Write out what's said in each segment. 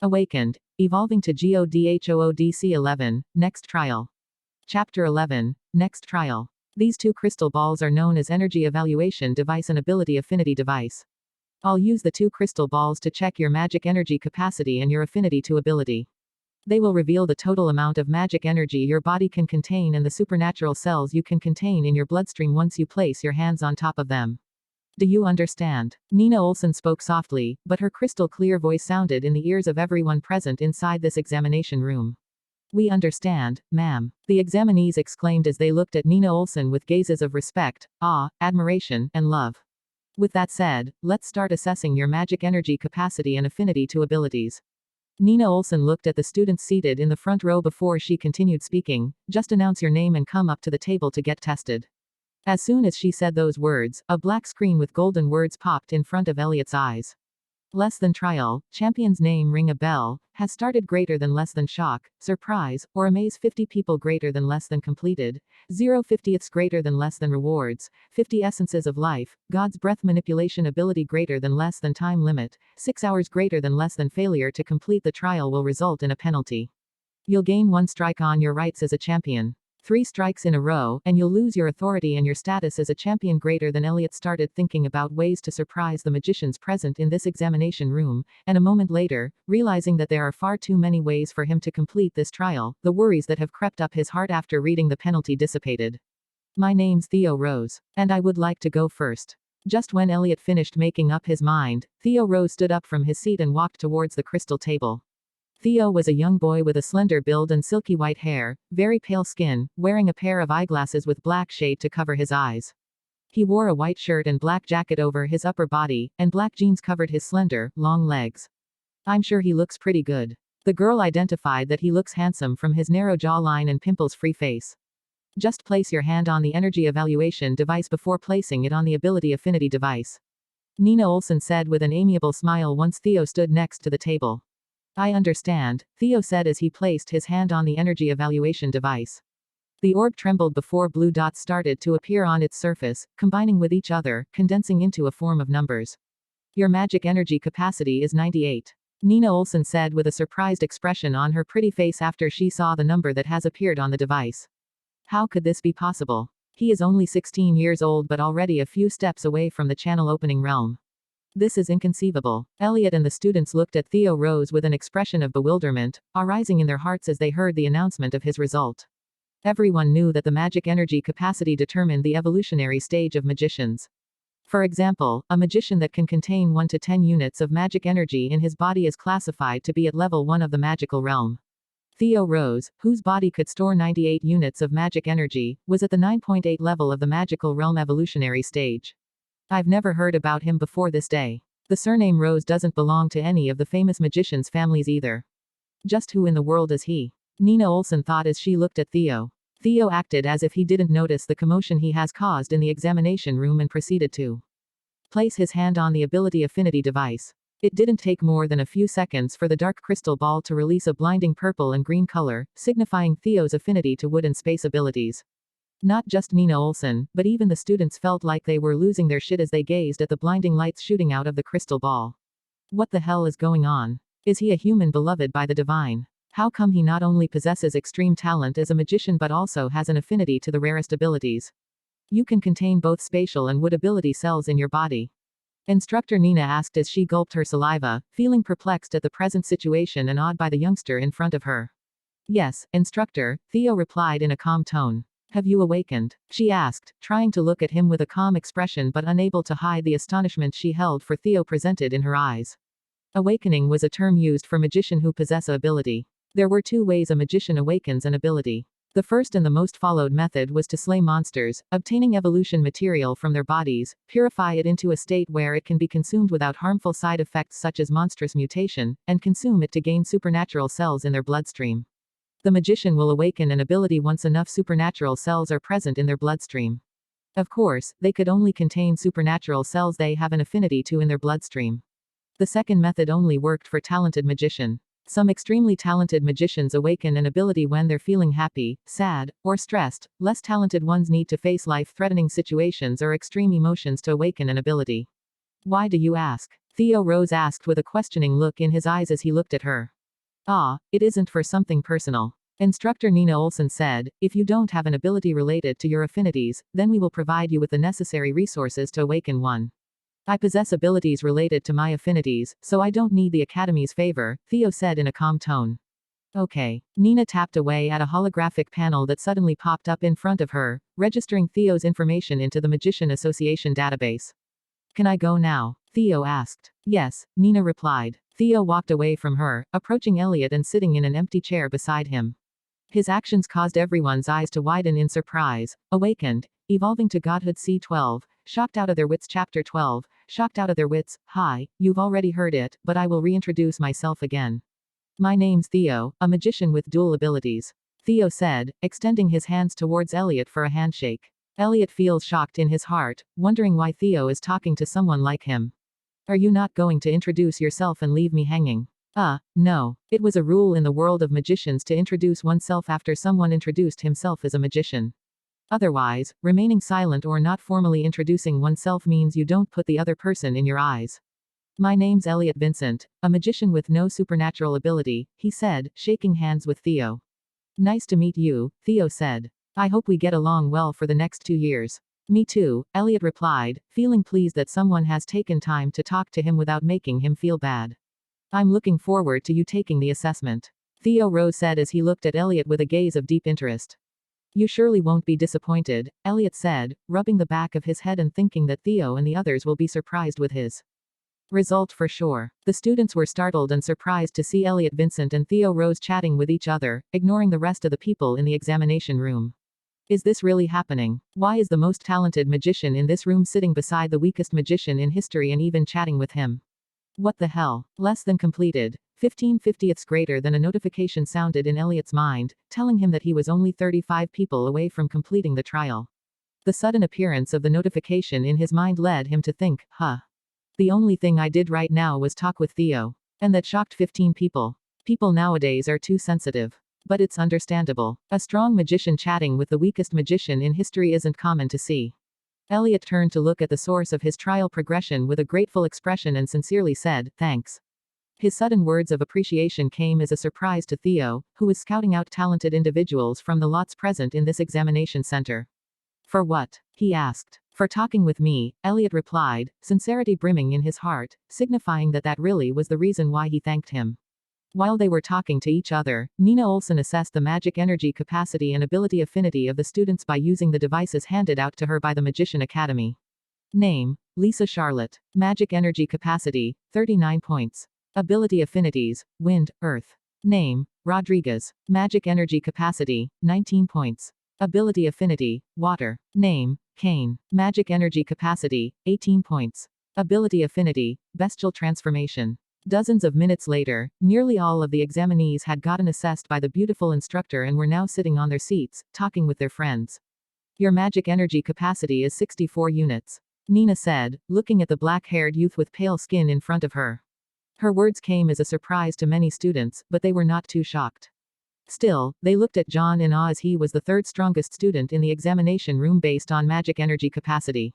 Awakened, evolving to Godhood 11, next trial. Chapter 11, next trial. These two crystal balls are known as energy evaluation device and ability affinity device. I'll use the two crystal balls to check your magic energy capacity and your affinity to ability. They will reveal the total amount of magic energy your body can contain and the supernatural cells you can contain in your bloodstream once you place your hands on top of them. Do you understand? Nina Olson spoke softly, but her crystal clear voice sounded in the ears of everyone present inside this examination room. We understand, ma'am. The examinees exclaimed as they looked at Nina Olson with gazes of respect, awe, admiration, and love. With that said, let's start assessing your magic energy capacity and affinity to abilities. Nina Olson looked at the students seated in the front row before she continued speaking. Just announce your name and come up to the table to get tested. As soon as she said those words, a black screen with golden words popped in front of Elliot's eyes. Less than trial, champion's name ring a bell, has started greater than less than shock, surprise, or amaze 50 people greater than less than completed, 0/50ths greater than less than rewards, 50 essences of life, God's breath manipulation ability greater than less than time limit, 6 hours greater than less than failure to complete the trial will result in a penalty. You'll gain 1 strike on your rights as a champion. 3 strikes in a row, and you'll lose your authority and your status as a champion greater than. Elliot started thinking about ways to surprise the magicians present in this examination room, and a moment later, realizing that there are far too many ways for him to complete this trial, the worries that have crept up his heart after reading the penalty dissipated. My name's Theo Rose, and I would like to go first. Just when Elliot finished making up his mind, Theo Rose stood up from his seat and walked towards the crystal table. Theo was a young boy with a slender build and silky white hair, very pale skin, wearing a pair of eyeglasses with black shade to cover his eyes. He wore a white shirt and black jacket over his upper body, and black jeans covered his slender, long legs. I'm sure he looks pretty good. The girl identified that he looks handsome from his narrow jawline and pimples-free face. Just place your hand on the energy evaluation device before placing it on the ability affinity device. Nina Olson said with an amiable smile once Theo stood next to the table. I understand, Theo said as he placed his hand on the energy evaluation device. The orb trembled before blue dots started to appear on its surface, combining with each other, condensing into a form of numbers. Your magic energy capacity is 98. Nina Olson said with a surprised expression on her pretty face after she saw the number that has appeared on the device. How could this be possible? He is only 16 years old but already a few steps away from the channel opening realm. This is inconceivable. Elliot and the students looked at Theo Rose with an expression of bewilderment, arising in their hearts as they heard the announcement of his result. Everyone knew that the magic energy capacity determined the evolutionary stage of magicians. For example, a magician that can contain 1 to 10 units of magic energy in his body is classified to be at level 1 of the magical realm. Theo Rose, whose body could store 98 units of magic energy, was at the 9.8 level of the magical realm evolutionary stage. I've never heard about him before this day. The surname Rose doesn't belong to any of the famous magicians' families either. Just who in the world is he? Nina Olson thought as she looked at Theo. Theo acted as if he didn't notice the commotion he has caused in the examination room and proceeded to place his hand on the ability affinity device. It didn't take more than a few seconds for the dark crystal ball to release a blinding purple and green color, signifying Theo's affinity to wood and space abilities. Not just Nina Olson, but even the students felt like they were losing their shit as they gazed at the blinding lights shooting out of the crystal ball. What the hell is going on? Is he a human beloved by the divine? How come he not only possesses extreme talent as a magician but also has an affinity to the rarest abilities? You can contain both spatial and wood ability cells in your body. Instructor Nina asked as she gulped her saliva, feeling perplexed at the present situation and awed by the youngster in front of her. Yes, instructor, Theo replied in a calm tone. Have you awakened? She asked, trying to look at him with a calm expression but unable to hide the astonishment she held for Theo presented in her eyes. Awakening was a term used for magician who possess a ability. There were 2 ways a magician awakens an ability. The first and the most followed method was to slay monsters, obtaining evolution material from their bodies, purify it into a state where it can be consumed without harmful side effects such as monstrous mutation, and consume it to gain supernatural cells in their bloodstream. The magician will awaken an ability once enough supernatural cells are present in their bloodstream. Of course, they could only contain supernatural cells they have an affinity to in their bloodstream. The second method only worked for talented magician. Some extremely talented magicians awaken an ability when they're feeling happy, sad, or stressed. Less talented ones need to face life-threatening situations or extreme emotions to awaken an ability. Why do you ask? Theo Rose asked with a questioning look in his eyes as he looked at her. Ah, it isn't for something personal. Instructor Nina Olson said, if you don't have an ability related to your affinities, then we will provide you with the necessary resources to awaken one. I possess abilities related to my affinities, so I don't need the Academy's favor, Theo said in a calm tone. Okay. Nina tapped away at a holographic panel that suddenly popped up in front of her, registering Theo's information into the Magician Association database. Can I go now? Theo asked. Yes, Nina replied. Theo walked away from her, approaching Elliot and sitting in an empty chair beside him. His actions caused everyone's eyes to widen in surprise. Awakened, evolving to Godhood C12, shocked out of their wits. Chapter 12, shocked out of their wits. Hi, you've already heard it, but I will reintroduce myself again. My name's Theo, a magician with dual abilities. Theo said, extending his hands towards Elliot for a handshake. Elliot feels shocked in his heart, wondering why Theo is talking to someone like him. Are you not going to introduce yourself and leave me hanging? No. It was a rule in the world of magicians to introduce oneself after someone introduced himself as a magician. Otherwise, remaining silent or not formally introducing oneself means you don't put the other person in your eyes. My name's Elliot Vincent, a magician with no supernatural ability, he said, shaking hands with Theo. Nice to meet you, Theo said. I hope we get along well for the next 2 years. Me too, Elliot replied, feeling pleased that someone has taken time to talk to him without making him feel bad. I'm looking forward to you taking the assessment. Theo Rose said as he looked at Elliot with a gaze of deep interest. You surely won't be disappointed, Elliot said, rubbing the back of his head and thinking that Theo and the others will be surprised with his result for sure. The students were startled and surprised to see Elliot Vincent and Theo Rose chatting with each other, ignoring the rest of the people in the examination room. Is this really happening? Why is the most talented magician in this room sitting beside the weakest magician in history and even chatting with him? What the hell? Less than completed. 15/50ths greater than a notification sounded in Elliot's mind, telling him that he was only 35 people away from completing the trial. The sudden appearance of the notification in his mind led him to think, the only thing I did right now was talk with Theo. And that shocked 15 people. People nowadays are too sensitive. But it's understandable. A strong magician chatting with the weakest magician in history isn't common to see. Elliot turned to look at the source of his trial progression with a grateful expression and sincerely said, thanks. His sudden words of appreciation came as a surprise to Theo, who was scouting out talented individuals from the lots present in this examination center. For what? He asked. For talking with me, Elliot replied, sincerity brimming in his heart, signifying that that really was the reason why he thanked him. While they were talking to each other, Nina Olson assessed the magic energy capacity and ability affinity of the students by using the devices handed out to her by the Magician Academy. Name, Lisa Charlotte. Magic energy capacity, 39 points. Ability affinities, wind, earth. Name, Rodriguez. Magic energy capacity, 19 points. Ability affinity, water. Name, Kane. Magic energy capacity, 18 points. Ability affinity, bestial transformation. Dozens of minutes later, nearly all of the examinees had gotten assessed by the beautiful instructor and were now sitting on their seats, talking with their friends. Your magic energy capacity is 64 units. Nina said, looking at the black-haired youth with pale skin in front of her. Her words came as a surprise to many students, but they were not too shocked. Still, they looked at John in awe as he was the third strongest student in the examination room based on magic energy capacity.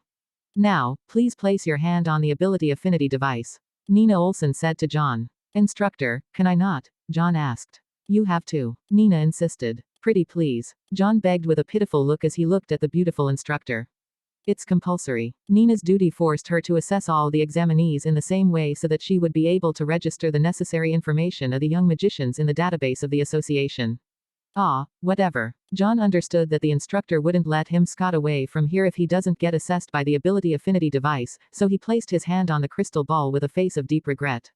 Now, please place your hand on the ability affinity device. Nina Olson said to John. Instructor, can I not? John asked. You have to. Nina insisted. Pretty please. John begged with a pitiful look as he looked at the beautiful instructor. It's compulsory. Nina's duty forced her to assess all the examinees in the same way so that she would be able to register the necessary information of the young magicians in the database of the association. Whatever. John understood that the instructor wouldn't let him scot away from here if he doesn't get assessed by the ability affinity device, so he placed his hand on the crystal ball with a face of deep regret.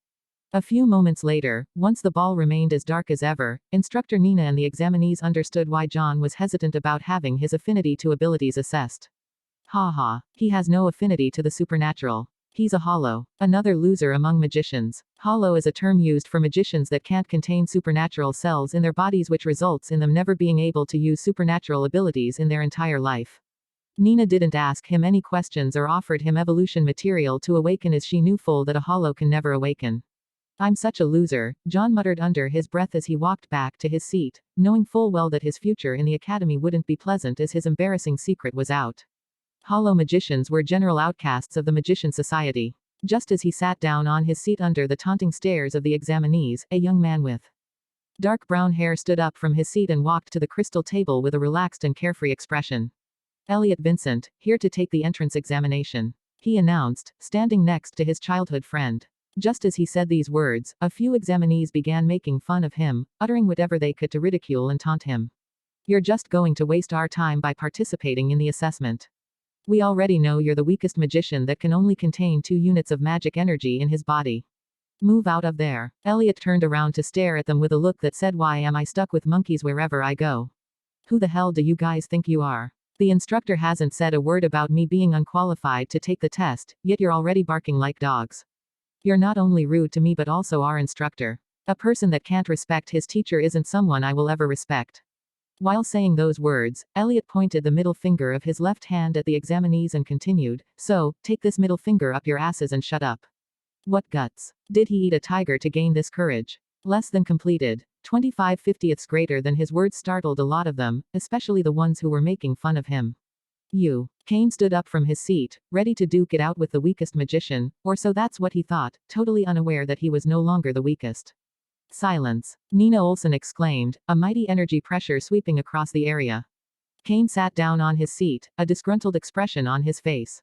A few moments later, once the ball remained as dark as ever, Instructor Nina and the examinees understood why John was hesitant about having his affinity to abilities assessed. He has no affinity to the supernatural. He's a hollow. Another loser among magicians. Hollow is a term used for magicians that can't contain supernatural cells in their bodies, which results in them never being able to use supernatural abilities in their entire life. Nina didn't ask him any questions or offered him evolution material to awaken, as she knew full that a hollow can never awaken. I'm such a loser, John muttered under his breath as he walked back to his seat, knowing full well that his future in the academy wouldn't be pleasant as his embarrassing secret was out. Hollow magicians were general outcasts of the magician society. Just as he sat down on his seat under the taunting stares of the examinees, a young man with dark brown hair stood up from his seat and walked to the crystal table with a relaxed and carefree expression. Elliot Vincent, here to take the entrance examination, he announced, standing next to his childhood friend. Just as he said these words, a few examinees began making fun of him, uttering whatever they could to ridicule and taunt him. You're just going to waste our time by participating in the assessment. We already know you're the weakest magician that can only contain 2 units of magic energy in his body. Move out of there. Elliot turned around to stare at them with a look that said, why am I stuck with monkeys wherever I go? Who the hell do you guys think you are? The instructor hasn't said a word about me being unqualified to take the test, yet you're already barking like dogs. You're not only rude to me but also our instructor. A person that can't respect his teacher isn't someone I will ever respect. While saying those words, Elliot pointed the middle finger of his left hand at the examinees and continued, so, take this middle finger up your asses and shut up. What guts. Did he eat a tiger to gain this courage? Less than completed. 25/50ths greater than his words startled a lot of them, especially the ones who were making fun of him. You. Kane stood up from his seat, ready to duke it out with the weakest magician, or so that's what he thought, totally unaware that he was no longer the weakest. Silence. Nina Olson exclaimed, a mighty energy pressure sweeping across the area. Kane sat down on his seat, a disgruntled expression on his face.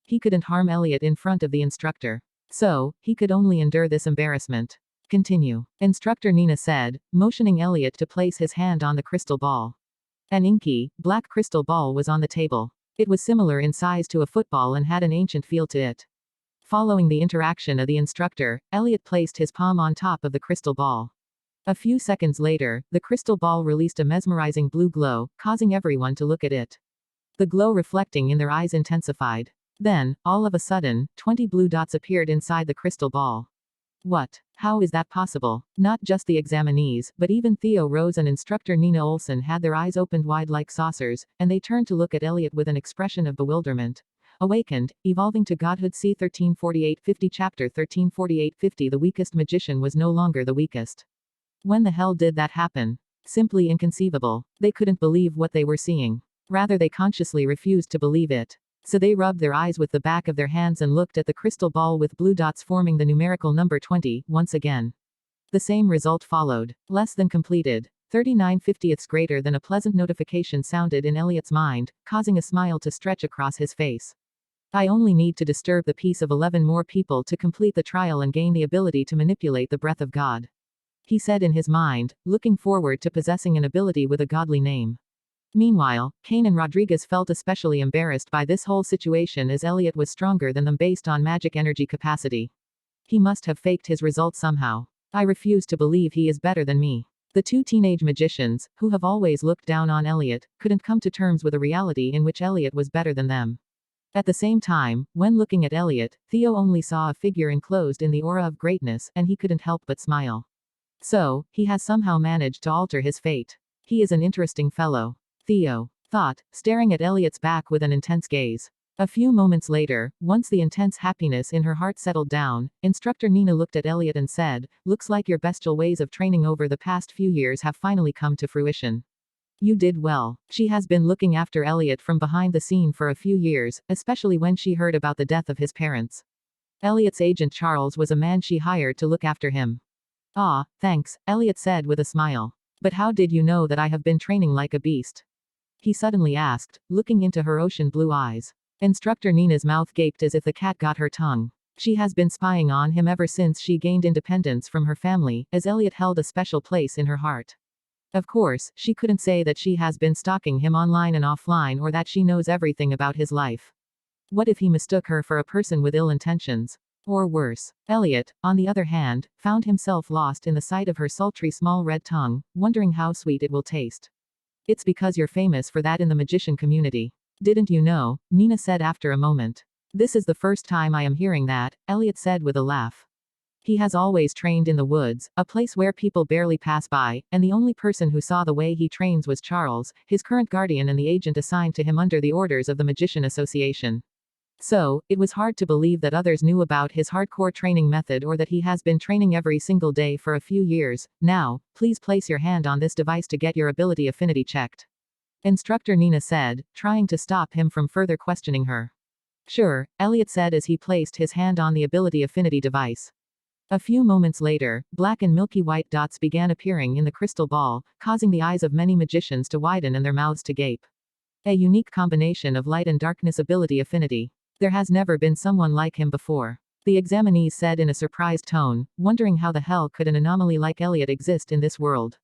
He couldn't harm Elliot in front of the instructor. So, he could only endure this embarrassment. Continue. Instructor Nina said, motioning Elliot to place his hand on the crystal ball. An inky, black crystal ball was on the table. It was similar in size to a football and had an ancient feel to it. Following the interaction of the instructor, Elliot placed his palm on top of the crystal ball. A few seconds later, the crystal ball released a mesmerizing blue glow, causing everyone to look at it. The glow reflecting in their eyes intensified. Then, all of a sudden, 20 blue dots appeared inside the crystal ball. What? How is that possible? Not just the examinees, but even Theo Rose and instructor Nina Olson had their eyes opened wide like saucers, and they turned to look at Elliot with an expression of bewilderment. Awakened, evolving to Godhood c. 1348-50 Chapter 1348-50 The weakest magician was no longer the weakest. When the hell did that happen? Simply inconceivable. They couldn't believe what they were seeing. Rather, they consciously refused to believe it. So they rubbed their eyes with the back of their hands and looked at the crystal ball with blue dots forming the numerical number 20, once again. The same result followed. Less than completed. 39/50ths greater than a pleasant notification sounded in Elliot's mind, causing a smile to stretch across his face. I only need to disturb the peace of 11 more people to complete the trial and gain the ability to manipulate the breath of God. He said in his mind, looking forward to possessing an ability with a godly name. Meanwhile, Kane and Rodriguez felt especially embarrassed by this whole situation as Elliot was stronger than them based on magic energy capacity. He must have faked his results somehow. I refuse to believe he is better than me. The 2 teenage magicians, who have always looked down on Elliot, couldn't come to terms with a reality in which Elliot was better than them. At the same time, when looking at Elliot, Theo only saw a figure enclosed in the aura of greatness, and he couldn't help but smile. So, he has somehow managed to alter his fate. He is an interesting fellow. Theo thought, staring at Elliot's back with an intense gaze. A few moments later, once the intense happiness in her heart settled down, instructor Nina looked at Elliot and said, looks like your bestial ways of training over the past few years have finally come to fruition. You did well. She has been looking after Elliot from behind the scene for a few years, especially when she heard about the death of his parents. Elliot's agent Charles was a man she hired to look after him. Ah, thanks, Elliot said with a smile. But how did you know that I have been training like a beast? He suddenly asked, looking into her ocean blue eyes. Instructor Nina's mouth gaped as if the cat got her tongue. She has been spying on him ever since she gained independence from her family, as Elliot held a special place in her heart. Of course, she couldn't say that she has been stalking him online and offline or that she knows everything about his life. What if he mistook her for a person with ill intentions? Or worse. Elliot, on the other hand, found himself lost in the sight of her sultry small red tongue, wondering how sweet it will taste. It's because you're famous for that in the magician community. Didn't you know? Nina said after a moment. This is the first time I am hearing that, Elliot said with a laugh. He has always trained in the woods, a place where people barely pass by, and the only person who saw the way he trains was Charles, his current guardian and the agent assigned to him under the orders of the Magician Association. So, it was hard to believe that others knew about his hardcore training method or that he has been training every single day for a few years. Now, please place your hand on this device to get your ability affinity checked. Instructor Nina said, trying to stop him from further questioning her. Sure, Elliot said as he placed his hand on the ability affinity device. A few moments later, black and milky white dots began appearing in the crystal ball, causing the eyes of many magicians to widen and their mouths to gape. A unique combination of light and darkness ability affinity. There has never been someone like him before. The examinees said in a surprised tone, wondering how the hell could an anomaly like Elliot exist in this world.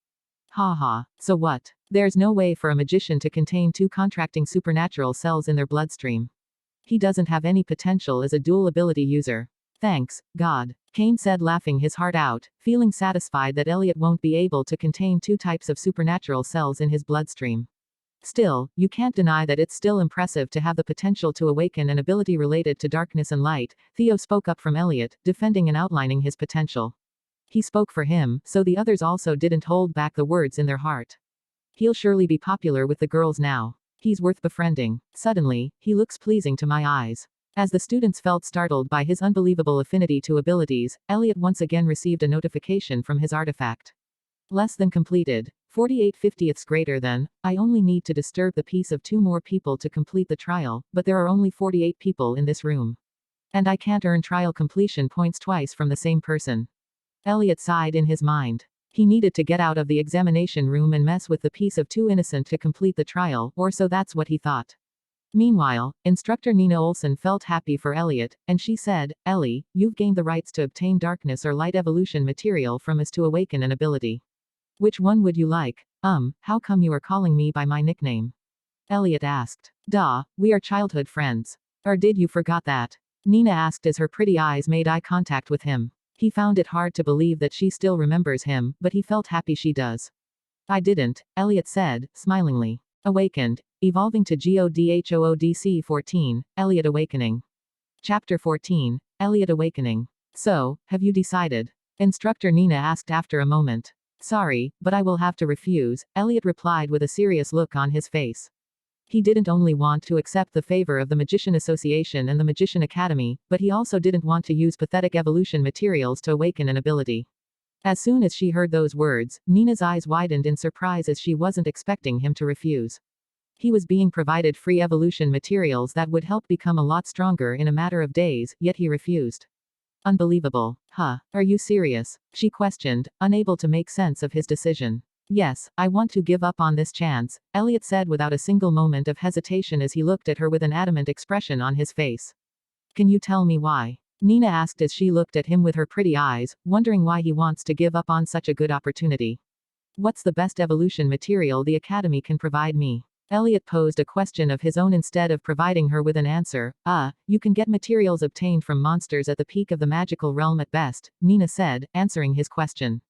Ha ha, so what? There's no way for a magician to contain two contracting supernatural cells in their bloodstream. He doesn't have any potential as a dual ability user. Thanks, God, Kane said, laughing his heart out, feeling satisfied that Elliot won't be able to contain two types of supernatural cells in his bloodstream. Still, you can't deny that it's still impressive to have the potential to awaken an ability related to darkness and light. Theo spoke up from Elliot, defending and outlining his potential. He spoke for him, so the others also didn't hold back the words in their heart. He'll surely be popular with the girls now. He's worth befriending. Suddenly, he looks pleasing to my eyes. As the students felt startled by his unbelievable affinity to abilities, Elliot once again received a notification from his artifact. Less than completed. 48/50ths greater than. I only need to disturb the peace of 2 more people to complete the trial, but there are only 48 people in this room. And I can't earn trial completion points twice from the same person. Elliot sighed in his mind. He needed to get out of the examination room and mess with the peace of 2 innocent to complete the trial, or so that's what he thought. Meanwhile, instructor Nina Olson felt happy for Elliot, and she said, Ellie, you've gained the rights to obtain darkness or light evolution material from us to awaken an ability. Which one would you like? How come you are calling me by my nickname? Elliot asked. Duh, we are childhood friends. Or did you forgot that? Nina asked as her pretty eyes made eye contact with him. He found it hard to believe that she still remembers him, but he felt happy she does. I didn't, Elliot said, smilingly. Awakened. Evolving to Godhood 14, Elliot Awakening. Chapter 14, Elliot Awakening. So, have you decided? Instructor Nina asked after a moment. Sorry, but I will have to refuse, Elliot replied with a serious look on his face. He didn't only want to accept the favor of the Magician Association and the Magician Academy, but he also didn't want to use pathetic evolution materials to awaken an ability. As soon as she heard those words, Nina's eyes widened in surprise as she wasn't expecting him to refuse. He was being provided free evolution materials that would help become a lot stronger in a matter of days, yet he refused. Unbelievable. Huh, are you serious? She questioned, unable to make sense of his decision. Yes, I want to give up on this chance, Elliot said without a single moment of hesitation as he looked at her with an adamant expression on his face. Can you tell me why? Nina asked as she looked at him with her pretty eyes, wondering why he wants to give up on such a good opportunity. What's the best evolution material the Academy can provide me? Elliot posed a question of his own instead of providing her with an answer. You can get materials obtained from monsters at the peak of the magical realm at best, Nina said, answering his question.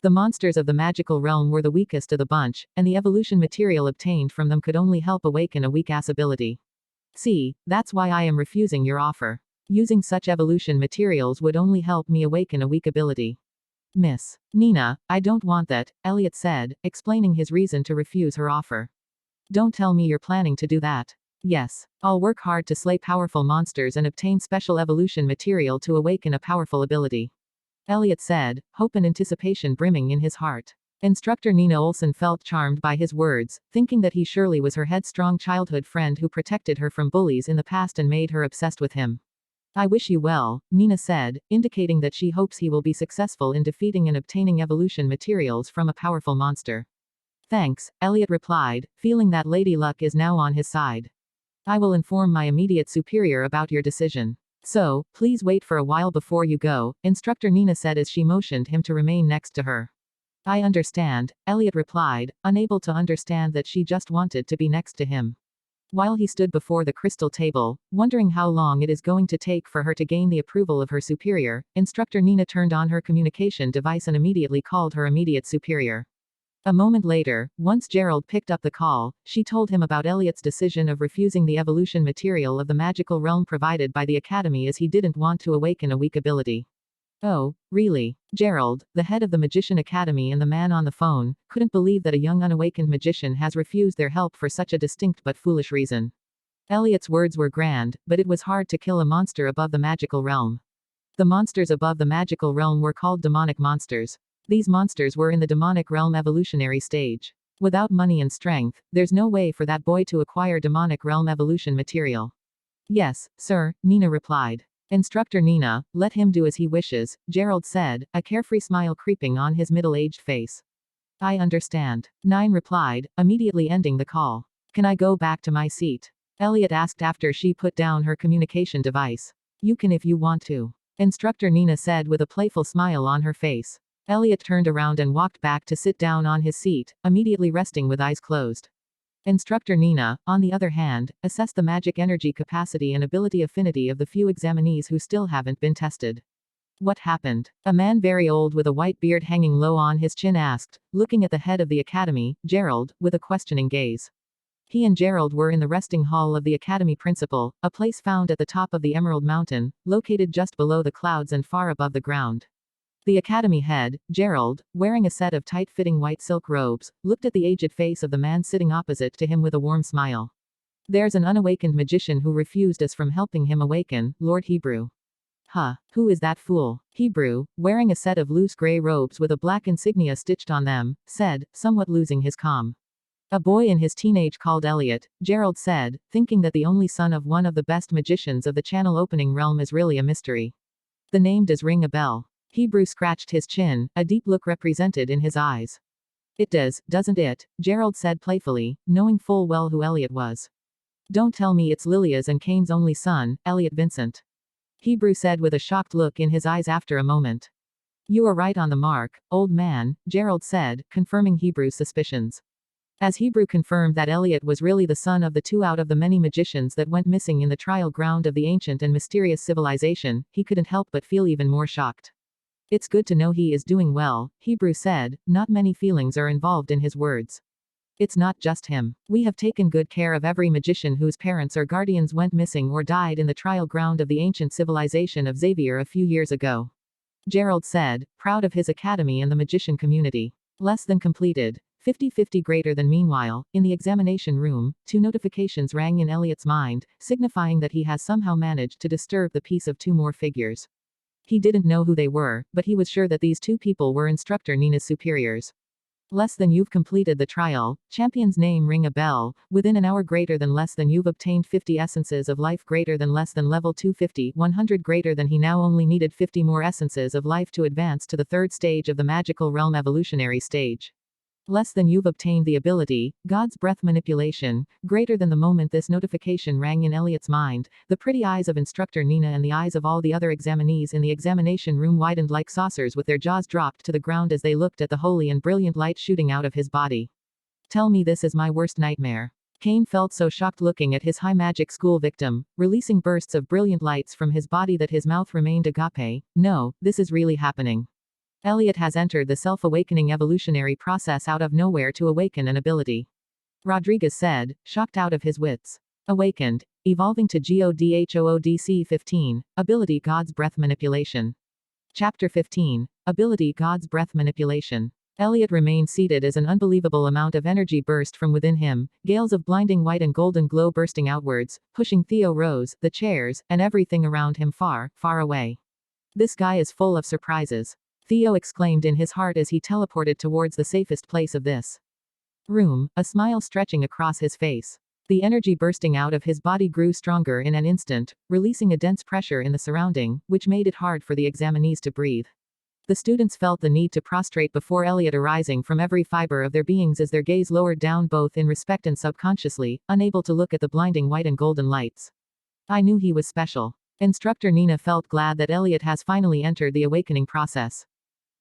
The monsters of the magical realm were the weakest of the bunch, and the evolution material obtained from them could only help awaken a weak-ass ability. See, that's why I am refusing your offer. Using such evolution materials would only help me awaken a weak ability. Miss Nina, I don't want that, Elliot said, explaining his reason to refuse her offer. Don't tell me you're planning to do that. Yes, I'll work hard to slay powerful monsters and obtain special evolution material to awaken a powerful ability. Elliot said, hope and anticipation brimming in his heart. Instructor Nina Olson felt charmed by his words, thinking that he surely was her headstrong childhood friend who protected her from bullies in the past and made her obsessed with him. I wish you well, Nina said, indicating that she hopes he will be successful in defeating and obtaining evolution materials from a powerful monster. Thanks, Elliot replied, feeling that Lady Luck is now on his side. I will inform my immediate superior about your decision. So, please wait for a while before you go, Instructor Nina said as she motioned him to remain next to her. I understand, Elliot replied, unable to understand that she just wanted to be next to him. While he stood before the crystal table, wondering how long it is going to take for her to gain the approval of her superior, Instructor Nina turned on her communication device and immediately called her immediate superior. A moment later, once Gerald picked up the call, she told him about Elliot's decision of refusing the evolution material of the magical realm provided by the Academy as he didn't want to awaken a weak ability. Oh, really? Gerald, the head of the Magician Academy and the man on the phone, couldn't believe that a young unawakened magician has refused their help for such a distinct but foolish reason. Elliot's words were grand, but it was hard to kill a monster above the magical realm. The monsters above the magical realm were called demonic monsters. These monsters were in the demonic realm evolutionary stage. Without money and strength, there's no way for that boy to acquire demonic realm evolution material. Yes, sir, Nina replied. Instructor Nina, let him do as he wishes, Gerald said, a carefree smile creeping on his middle-aged face. I understand. 9 replied, immediately ending the call. Can I go back to my seat? Elliot asked after she put down her communication device. You can if you want to. Instructor Nina said with a playful smile on her face. Elliot turned around and walked back to sit down on his seat, immediately resting with eyes closed. Instructor Nina, on the other hand, assessed the magic energy capacity and ability affinity of the few examinees who still haven't been tested. What happened? A man very old with a white beard hanging low on his chin asked, looking at the head of the academy, Gerald, with a questioning gaze. He and Gerald were in the resting hall of the academy principal, a place found at the top of the Emerald Mountain, located just below the clouds and far above the ground. The academy head, Gerald, wearing a set of tight-fitting white silk robes, looked at the aged face of the man sitting opposite to him with a warm smile. There's an unawakened magician who refused us from helping him awaken, Lord Hebrew. Huh, who is that fool? Hebrew, wearing a set of loose gray robes with a black insignia stitched on them, said, somewhat losing his calm. A boy in his teenage called Elliot, Gerald said, thinking that the only son of one of the best magicians of the channel opening realm is really a mystery. The name does ring a bell. Hebrew scratched his chin, a deep look represented in his eyes. It does, doesn't it? Gerald said playfully, knowing full well who Elliot was. Don't tell me it's Lilia's and Kane's only son, Elliot Vincent. Hebrew said with a shocked look in his eyes after a moment. You are right on the mark, old man, Gerald said, confirming Hebrew's suspicions. As Hebrew confirmed that Elliot was really the son of the 2 out of the many magicians that went missing in the trial ground of the ancient and mysterious civilization, he couldn't help but feel even more shocked. It's good to know he is doing well, Hebrew said, not many feelings are involved in his words. It's not just him. We have taken good care of every magician whose parents or guardians went missing or died in the trial ground of the ancient civilization of Xavier a few years ago. Gerald said, proud of his academy and the magician community. Less than completed. 50-50 greater than. Meanwhile, in the examination room, 2 notifications rang in Elliot's mind, signifying that he has somehow managed to disturb the peace of 2 more figures. He didn't know who they were, but he was sure that these 2 people were Instructor Nina's superiors. Less than you've completed the trial, champion's name ring a bell, within an hour greater than less than you've obtained 50 essences of life greater than less than level 250, 100 greater than he now only needed 50 more essences of life to advance to the 3rd stage of the magical realm evolutionary stage. Less than you've obtained the ability, God's breath manipulation, greater than. The moment this notification rang in Elliot's mind, the pretty eyes of Instructor Nina and the eyes of all the other examinees in the examination room widened like saucers with their jaws dropped to the ground as they looked at the holy and brilliant light shooting out of his body. Tell me this is my worst nightmare. Kane felt so shocked looking at his high magic school victim, releasing bursts of brilliant lights from his body that his mouth remained agape. No, this is really happening. Elliot has entered the self-awakening evolutionary process out of nowhere to awaken an ability. Rodriguez said, shocked out of his wits. Awakened. Evolving to Godhood 15. Ability God's breath manipulation. Chapter 15. Ability God's breath manipulation. Elliot remained seated as an unbelievable amount of energy burst from within him, gales of blinding white and golden glow bursting outwards, pushing Theo Rose, the chairs, and everything around him far, far away. This guy is full of surprises. Theo exclaimed in his heart as he teleported towards the safest place of this room, a smile stretching across his face. The energy bursting out of his body grew stronger in an instant, releasing a dense pressure in the surrounding, which made it hard for the examinees to breathe. The students felt the need to prostrate before Elliot arising from every fiber of their beings as their gaze lowered down both in respect and subconsciously, unable to look at the blinding white and golden lights. I knew he was special. Instructor Nina felt glad that Elliot has finally entered the awakening process.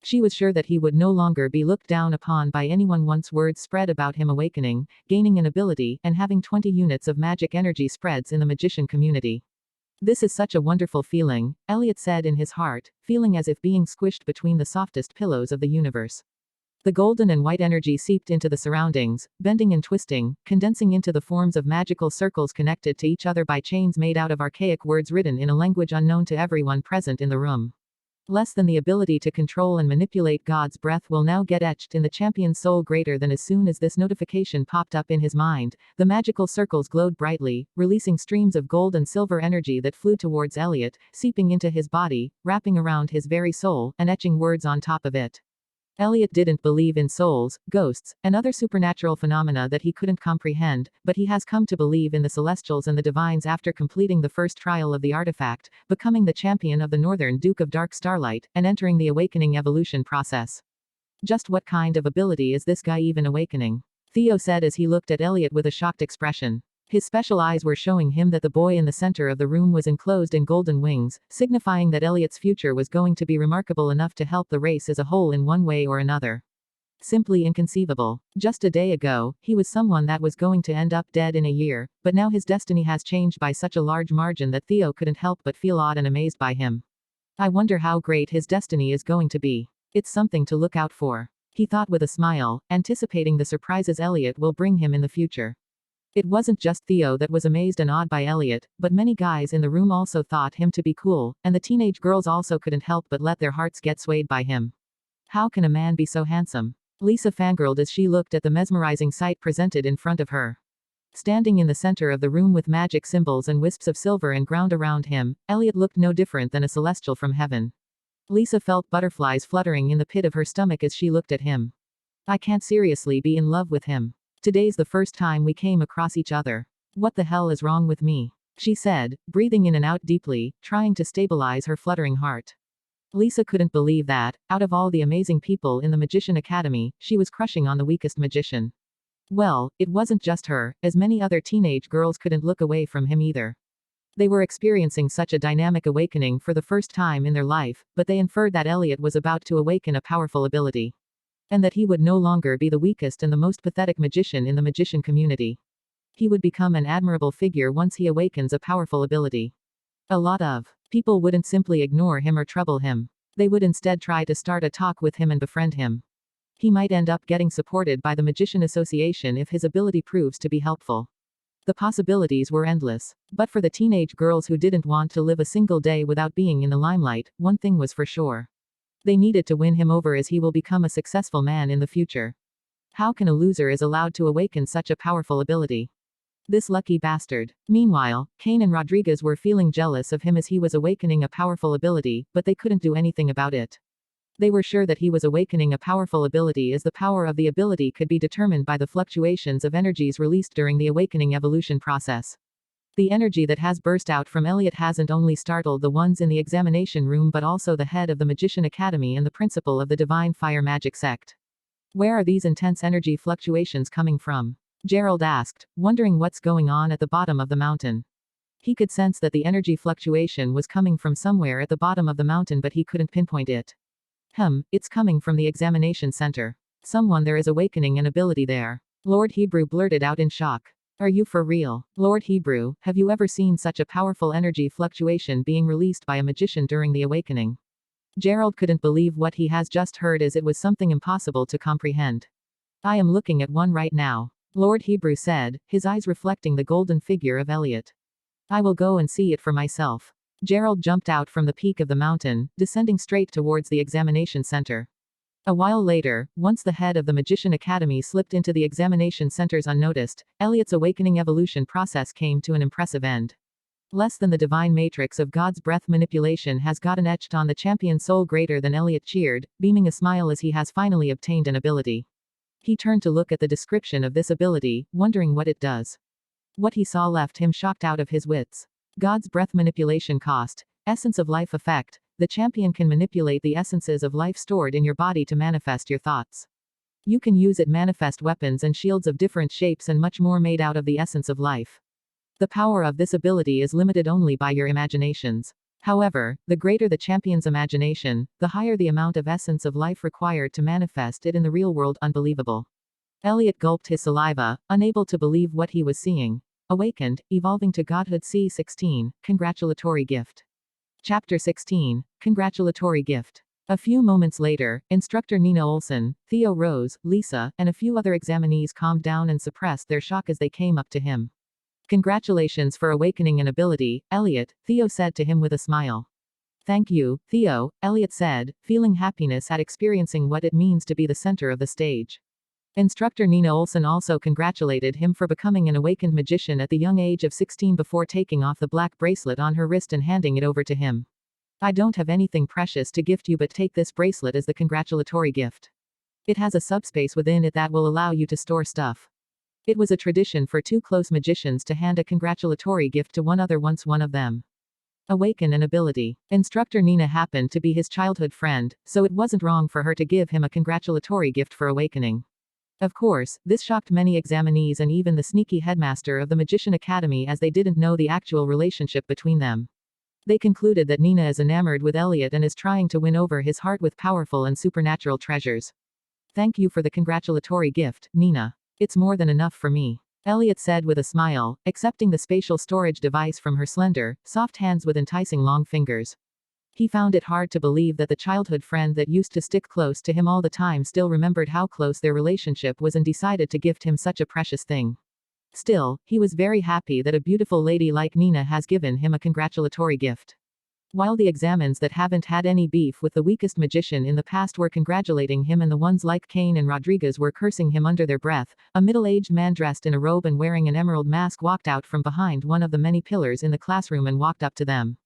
She was sure that he would no longer be looked down upon by anyone once word spread about him awakening, gaining an ability, and having 20 units of magic energy spreads in the magician community. This is such a wonderful feeling, Elliot said in his heart, feeling as if being squished between the softest pillows of the universe. The golden and white energy seeped into the surroundings, bending and twisting, condensing into the forms of magical circles connected to each other by chains made out of archaic words written in a language unknown to everyone present in the room. Less than the ability to control and manipulate God's breath will now get etched in the champion's soul greater than. As soon as this notification popped up in his mind, the magical circles glowed brightly, releasing streams of gold and silver energy that flew towards Elliot, seeping into his body, wrapping around his very soul, and etching words on top of it. Elliot didn't believe in souls, ghosts, and other supernatural phenomena that he couldn't comprehend, but he has come to believe in the celestials and the divines after completing the first trial of the artifact, becoming the champion of the Northern Duke of Dark Starlight, and entering the awakening evolution process. Just what kind of ability is this guy even awakening? Theo said as he looked at Elliot with a shocked expression. His special eyes were showing him that the boy in the center of the room was enclosed in golden wings, signifying that Elliot's future was going to be remarkable enough to help the race as a whole in one way or another. Simply inconceivable. Just a day ago, he was someone that was going to end up dead in a year, but now his destiny has changed by such a large margin that Theo couldn't help but feel awed and amazed by him. I wonder how great his destiny is going to be. It's something to look out for, he thought with a smile, anticipating the surprises Elliot will bring him in the future. It wasn't just Theo that was amazed and awed by Elliot, but many guys in the room also thought him to be cool, and the teenage girls also couldn't help but let their hearts get swayed by him. How can a man be so handsome? Lisa fangirled as she looked at the mesmerizing sight presented in front of her. Standing in the center of the room with magic symbols and wisps of silver and ground around him, Elliot looked no different than a celestial from heaven. Lisa felt butterflies fluttering in the pit of her stomach as she looked at him. I can't seriously be in love with him. Today's the first time we came across each other. What the hell is wrong with me? She said, breathing in and out deeply, trying to stabilize her fluttering heart. Lisa couldn't believe that, out of all the amazing people in the Magician Academy, she was crushing on the weakest magician. Well, it wasn't just her, as many other teenage girls couldn't look away from him either. They were experiencing such a dynamic awakening for the first time in their life, but they inferred that Elliot was about to awaken a powerful ability. And that he would no longer be the weakest and the most pathetic magician in the magician community. He would become an admirable figure once he awakens a powerful ability. A lot of people wouldn't simply ignore him or trouble him. They would instead try to start a talk with him and befriend him. He might end up getting supported by the Magician Association if his ability proves to be helpful. The possibilities were endless. But for the teenage girls who didn't want to live a single day without being in the limelight, one thing was for sure. They needed to win him over as he will become a successful man in the future. How can a loser is allowed to awaken such a powerful ability? This lucky bastard. Meanwhile, Kane and Rodriguez were feeling jealous of him as he was awakening a powerful ability, but they couldn't do anything about it. They were sure that he was awakening a powerful ability as the power of the ability could be determined by the fluctuations of energies released during the awakening evolution process. The energy that has burst out from Elliot hasn't only startled the ones in the examination room but also the head of the Magician Academy and the principal of the Divine Fire Magic sect. Where are these intense energy fluctuations coming from? Gerald asked, wondering what's going on at the bottom of the mountain. He could sense that the energy fluctuation was coming from somewhere at the bottom of the mountain but he couldn't pinpoint it. It's coming from the examination center. Someone there is awakening an ability there. Lord Hebrew blurted out in shock. Are you for real? Lord Hebrew, have you ever seen such a powerful energy fluctuation being released by a magician during the awakening? Gerald couldn't believe what he has just heard as it was something impossible to comprehend. I am looking at one right now. Lord Hebrew said, his eyes reflecting the golden figure of Elliot. I will go and see it for myself. Gerald jumped out from the peak of the mountain, descending straight towards the examination center. A while later, once the head of the Magician Academy slipped into the examination centers unnoticed, Elliot's awakening evolution process came to an impressive end. Less than the divine matrix of God's breath manipulation has gotten etched on the champion soul greater than Elliot cheered, beaming a smile as he has finally obtained an ability. He turned to look at the description of this ability, wondering what it does. What he saw left him shocked out of his wits. God's breath manipulation cost, essence of life effect. The champion can manipulate the essences of life stored in your body to manifest your thoughts. You can use it manifest weapons and shields of different shapes and much more made out of the essence of life. The power of this ability is limited only by your imaginations. However, the greater the champion's imagination, the higher the amount of essence of life required to manifest it in the real world. Unbelievable. Elliot gulped his saliva, unable to believe what he was seeing. Awakened, evolving to Godhood C16, Congratulatory gift. Chapter 16, Congratulatory gift. A few moments later, instructor Nina Olson, Theo Rose, Lisa, and a few other examinees calmed down and suppressed their shock as they came up to him. Congratulations for awakening an ability, Elliot, Theo said to him with a smile. Thank you, Theo, Elliot said, feeling happiness at experiencing what it means to be the center of the stage. Instructor Nina Olson also congratulated him for becoming an awakened magician at the young age of 16 before taking off the black bracelet on her wrist and handing it over to him. I don't have anything precious to gift you, but take this bracelet as the congratulatory gift. It has a subspace within it that will allow you to store stuff. It was a tradition for two close magicians to hand a congratulatory gift to one other once one of them awaken an ability. Instructor Nina happened to be his childhood friend, so it wasn't wrong for her to give him a congratulatory gift for awakening. Of course, this shocked many examinees and even the sneaky headmaster of the Magician Academy, as they didn't know the actual relationship between them. They concluded that Nina is enamored with Elliot and is trying to win over his heart with powerful and supernatural treasures. Thank you for the congratulatory gift, Nina. It's more than enough for me, Elliot said with a smile, accepting the spatial storage device from her slender, soft hands with enticing long fingers. He found it hard to believe that the childhood friend that used to stick close to him all the time still remembered how close their relationship was and decided to gift him such a precious thing. Still, he was very happy that a beautiful lady like Nina has given him a congratulatory gift. While the examines that haven't had any beef with the weakest magician in the past were congratulating him and the ones like Cain and Rodriguez were cursing him under their breath, a middle-aged man dressed in a robe and wearing an emerald mask walked out from behind one of the many pillars in the classroom and walked up to them.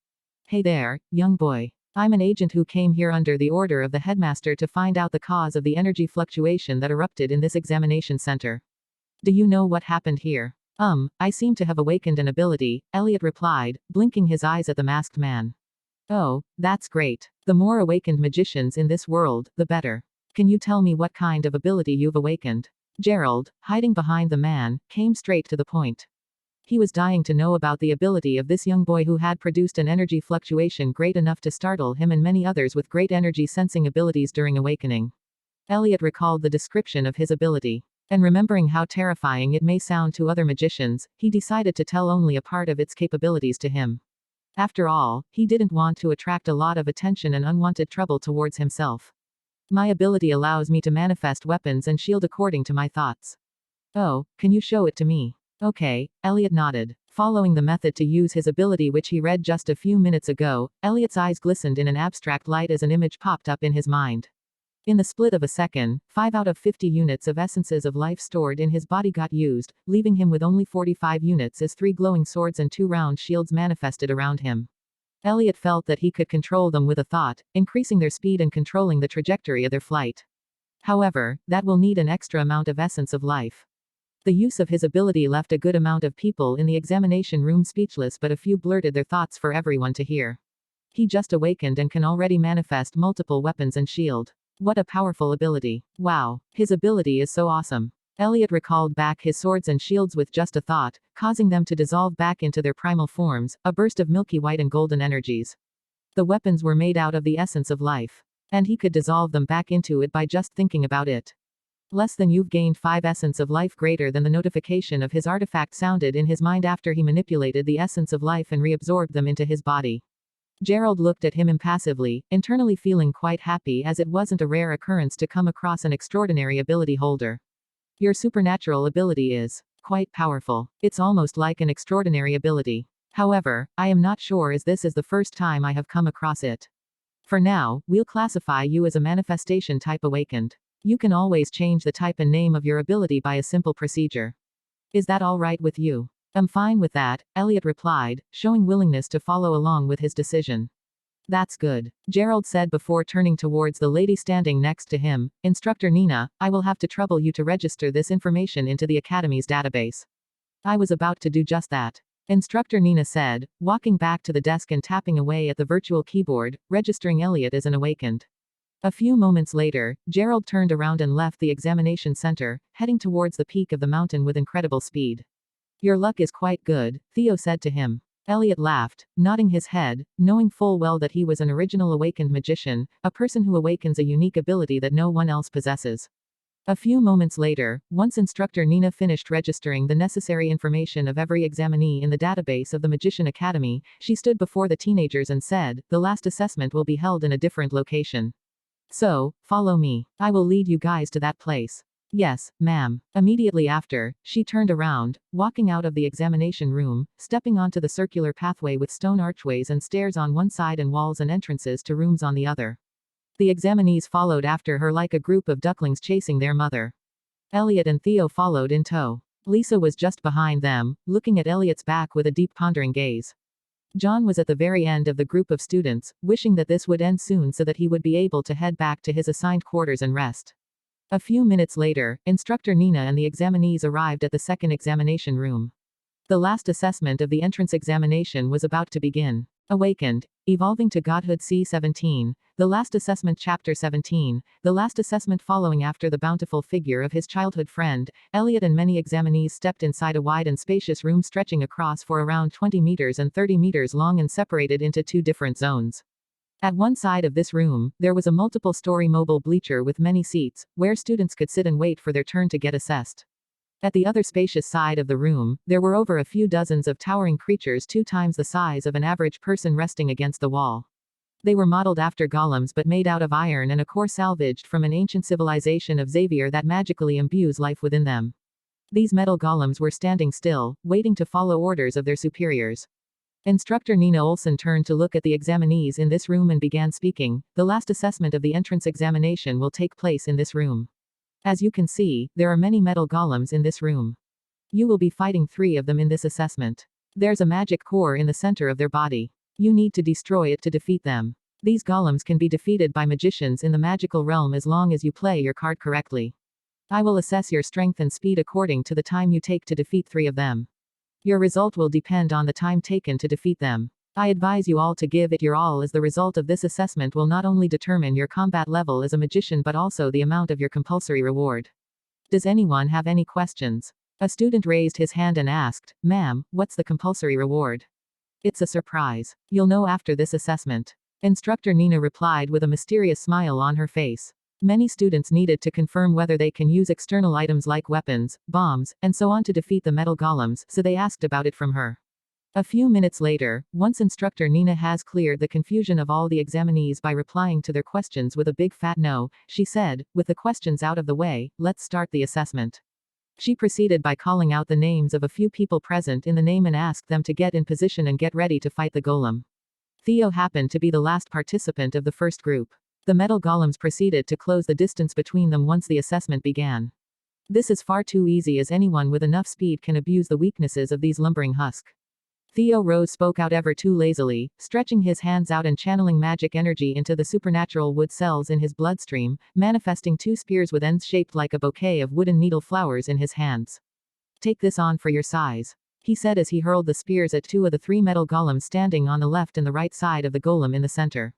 Hey there, young boy. I'm an agent who came here under the order of the headmaster to find out the cause of the energy fluctuation that erupted in this examination center. Do you know what happened here? I seem to have awakened an ability, Elliot replied, blinking his eyes at the masked man. Oh, that's great. The more awakened magicians in this world, the better. Can you tell me what kind of ability you've awakened? Gerald, hiding behind the man, came straight to the point. He was dying to know about the ability of this young boy who had produced an energy fluctuation great enough to startle him and many others with great energy sensing abilities during awakening. Elliot recalled the description of his ability. And remembering how terrifying it may sound to other magicians, he decided to tell only a part of its capabilities to him. After all, he didn't want to attract a lot of attention and unwanted trouble towards himself. My ability allows me to manifest weapons and shield according to my thoughts. Oh, can you show it to me? Okay, Elliot nodded. Following the method to use his ability which he read just a few minutes ago, Elliot's eyes glistened in an abstract light as an image popped up in his mind. In the split of a second, 5 out of 50 units of essences of life stored in his body got used, leaving him with only 45 units as 3 glowing swords and 2 round shields manifested around him. Elliot felt that he could control them with a thought, increasing their speed and controlling the trajectory of their flight. However, that will need an extra amount of essence of life. The use of his ability left a good amount of people in the examination room speechless, but a few blurted their thoughts for everyone to hear. He just awakened and can already manifest multiple weapons and shield. What a powerful ability. Wow, his ability is so awesome. Elliot recalled back his swords and shields with just a thought, causing them to dissolve back into their primal forms, a burst of milky white and golden energies. The weapons were made out of the essence of life. And he could dissolve them back into it by just thinking about it. Less than you've gained 5 essence of life. Greater than the notification of his artifact sounded in his mind after he manipulated the essence of life and reabsorbed them into his body. Gerald looked at him impassively, internally feeling quite happy as it wasn't a rare occurrence to come across an extraordinary ability holder. Your supernatural ability is quite powerful. It's almost like an extraordinary ability. However, I am not sure as this is the first time I have come across it. For now, we'll classify you as a manifestation type awakened. You can always change the type and name of your ability by a simple procedure. Is that all right with you? I'm fine with that, Elliot replied, showing willingness to follow along with his decision. That's good, Gerald said before turning towards the lady standing next to him. Instructor Nina, I will have to trouble you to register this information into the Academy's database. I was about to do just that, Instructor Nina said, walking back to the desk and tapping away at the virtual keyboard, registering Elliot as an awakened. A few moments later, Gerald turned around and left the examination center, heading towards the peak of the mountain with incredible speed. Your luck is quite good, Theo said to him. Elliot laughed, nodding his head, knowing full well that he was an original awakened magician, a person who awakens a unique ability that no one else possesses. A few moments later, once Instructor Nina finished registering the necessary information of every examinee in the database of the Magician Academy, she stood before the teenagers and said, the last assessment will be held in a different location. So, follow me. I will lead you guys to that place. Yes, ma'am. Immediately after, she turned around, walking out of the examination room, stepping onto the circular pathway with stone archways and stairs on one side and walls and entrances to rooms on the other. The examinees followed after her like a group of ducklings chasing their mother. Elliot and Theo followed in tow. Lisa was just behind them, looking at Elliot's back with a deep pondering gaze. John was at the very end of the group of students, wishing that this would end soon so that he would be able to head back to his assigned quarters and rest. A few minutes later, Instructor Nina and the examinees arrived at the second examination room. The last assessment of the entrance examination was about to begin. Awakened. Evolving to Godhood C17, the last assessment Chapter 17, the last assessment following after the bountiful figure of his childhood friend, Elliot and many examinees stepped inside a wide and spacious room stretching across for around 20 meters and 30 meters long and separated into two different zones. At one side of this room, there was a multiple-story mobile bleacher with many seats, where students could sit and wait for their turn to get assessed. At the other spacious side of the room, there were over a few dozens of towering creatures 2 times the size of an average person resting against the wall. They were modeled after golems but made out of iron and a core salvaged from an ancient civilization of Xavier that magically imbues life within them. These metal golems were standing still, waiting to follow orders of their superiors. Instructor Nina Olson turned to look at the examinees in this room and began speaking. The last assessment of the entrance examination will take place in this room. As you can see, there are many metal golems in this room. You will be fighting 3 of them in this assessment. There's a magic core in the center of their body. You need to destroy it to defeat them. These golems can be defeated by magicians in the magical realm as long as you play your card correctly. I will assess your strength and speed according to the time you take to defeat 3 of them. Your result will depend on the time taken to defeat them. I advise you all to give it your all, as the result of this assessment will not only determine your combat level as a magician but also the amount of your compulsory reward. Does anyone have any questions? A student raised his hand and asked, "Ma'am, what's the compulsory reward?" "It's a surprise. You'll know after this assessment." Instructor Nina replied with a mysterious smile on her face. Many students needed to confirm whether they can use external items like weapons, bombs, and so on to defeat the metal golems, so they asked about it from her. A few minutes later, once Instructor Nina has cleared the confusion of all the examinees by replying to their questions with a big fat no, she said, "With the questions out of the way, let's start the assessment." She proceeded by calling out the names of a few people present in the name and asked them to get in position and get ready to fight the golem. Theo happened to be the last participant of the first group. The metal golems proceeded to close the distance between them once the assessment began. This is far too easy, as anyone with enough speed can abuse the weaknesses of these lumbering husks. Theo Rose spoke out ever too lazily, stretching his hands out and channeling magic energy into the supernatural wood cells in his bloodstream, manifesting 2 spears with ends shaped like a bouquet of wooden needle flowers in his hands. "Take this on for your size," he said as he hurled the spears at 2 of the 3 metal golems standing on the left and the right side of the golem in the center.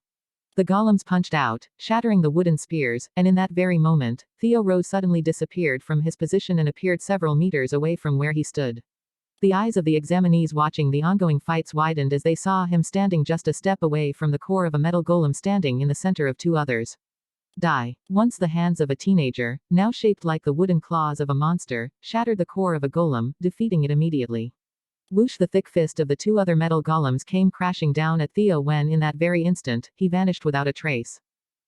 The golems punched out, shattering the wooden spears, and in that very moment, Theo Rose suddenly disappeared from his position and appeared several meters away from where he stood. The eyes of the examinees watching the ongoing fights widened as they saw him standing just a step away from the core of a metal golem standing in the center of 2 others. Die. Once the hands of a teenager, now shaped like the wooden claws of a monster, shattered the core of a golem, defeating it immediately. Whoosh! The thick fist of the 2 other metal golems came crashing down at Theo when, in that very instant, he vanished without a trace.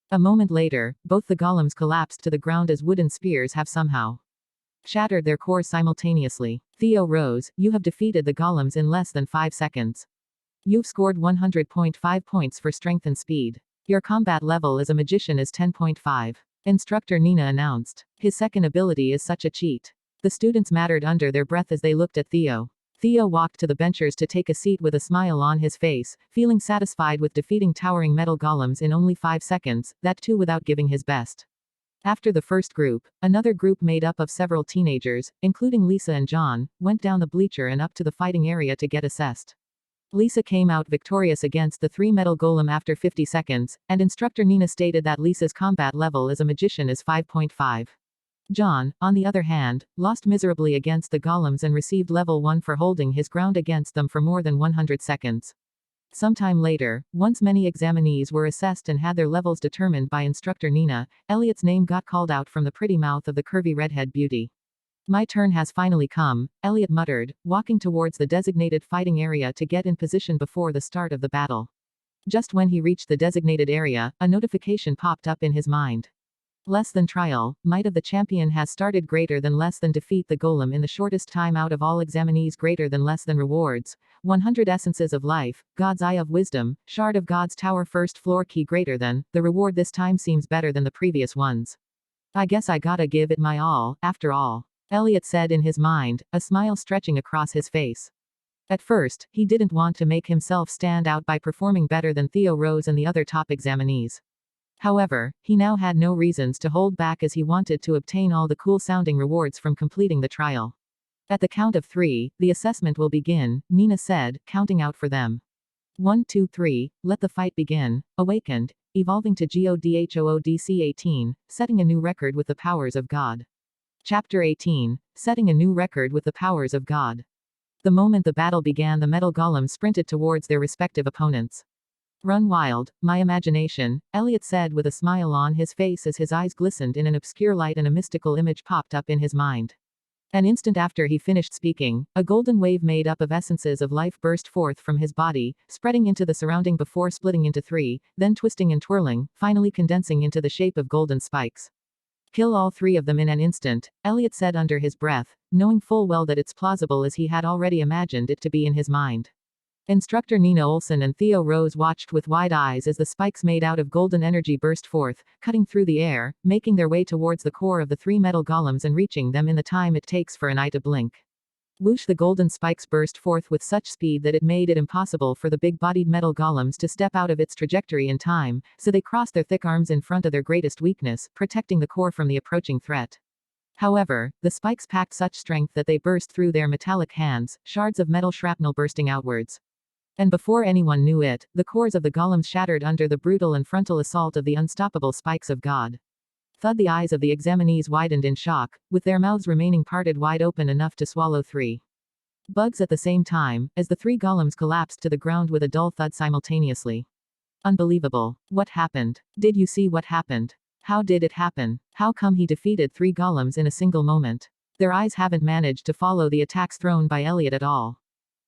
A moment later, both the golems collapsed to the ground as wooden spears have somehow shattered their cores simultaneously. Theo Rose, you have defeated the golems in less than 5 seconds. You've scored 100.5 points for strength and speed. Your combat level as a magician is 10.5. Instructor Nina announced. His second ability is such a cheat. The students muttered under their breath as they looked at Theo. Theo walked to the benchers to take a seat with a smile on his face, feeling satisfied with defeating towering metal golems in only 5 seconds, that too without giving his best. After the first group, another group made up of several teenagers, including Lisa and John, went down the bleacher and up to the fighting area to get assessed. Lisa came out victorious against the 3 metal golem after 50 seconds, and Instructor Nina stated that Lisa's combat level as a magician is 5.5. John, on the other hand, lost miserably against the golems and received level 1 for holding his ground against them for more than 100 seconds. Sometime later, once many examinees were assessed and had their levels determined by Instructor Nina, Elliot's name got called out from the pretty mouth of the curvy redhead beauty. "My turn has finally come," Elliot muttered, walking towards the designated fighting area to get in position before the start of the battle. Just when he reached the designated area, a notification popped up in his mind. Less than trial, might of the champion has started. Greater than less than defeat the golem in the shortest time out of all examinees. Greater than less than rewards. 100 essences of life, God's eye of wisdom, shard of God's tower, first floor key. Greater than, the reward this time seems better than the previous ones. I guess I gotta give it my all, after all, Elliot said in his mind, a smile stretching across his face. At first, he didn't want to make himself stand out by performing better than Theo Rose and the other top examinees. However, he now had no reasons to hold back as he wanted to obtain all the cool-sounding rewards from completing the trial. At the count of 3, the assessment will begin, Nina said, counting out for them. 1, 2, 3, let the fight begin. Awakened, evolving to Godhood 18, setting a new record with the powers of God. Chapter 18, setting a new record with the powers of God. The moment the battle began, the metal golems sprinted towards their respective opponents. Run wild, my imagination, Elliot said with a smile on his face as his eyes glistened in an obscure light and a mystical image popped up in his mind. An instant after he finished speaking, a golden wave made up of essences of life burst forth from his body, spreading into the surrounding before splitting into 3, then twisting and twirling, finally condensing into the shape of golden spikes. Kill all 3 of them in an instant, Elliot said under his breath, knowing full well that it's plausible as he had already imagined it to be in his mind. Instructor Nina Olson and Theo Rose watched with wide eyes as the spikes made out of golden energy burst forth, cutting through the air, making their way towards the core of the 3 metal golems and reaching them in the time it takes for an eye to blink. Whoosh! The golden spikes burst forth with such speed that it made it impossible for the big-bodied metal golems to step out of its trajectory in time, so they crossed their thick arms in front of their greatest weakness, protecting the core from the approaching threat. However, the spikes packed such strength that they burst through their metallic hands, shards of metal shrapnel bursting outwards. And before anyone knew it, the cores of the golems shattered under the brutal and frontal assault of the unstoppable spikes of God. Thud! The eyes of the examinees widened in shock, with their mouths remaining parted wide open enough to swallow 3 bugs at the same time, as the 3 golems collapsed to the ground with a dull thud simultaneously. Unbelievable. What happened? Did you see what happened? How did it happen? How come he defeated 3 golems in a single moment? Their eyes haven't managed to follow the attacks thrown by Elliot at all.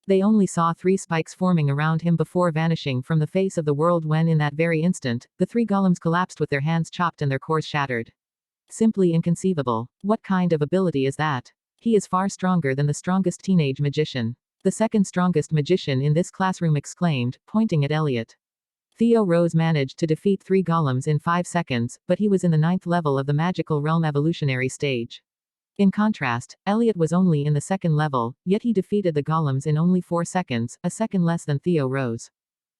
They only saw 3 spikes forming around him before vanishing from the face of the world when in that very instant, the 3 golems collapsed with their hands chopped and their cores shattered. Simply inconceivable. What kind of ability is that? He is far stronger than the strongest teenage magician. The second strongest magician in this classroom exclaimed, pointing at Elliot. Theo Rose managed to defeat 3 golems in 5 seconds, but he was in the 9th level of the magical realm evolutionary stage. In contrast, Elliot was only in the 2nd level, yet he defeated the golems in only 4 seconds, a second less than Theo Rose.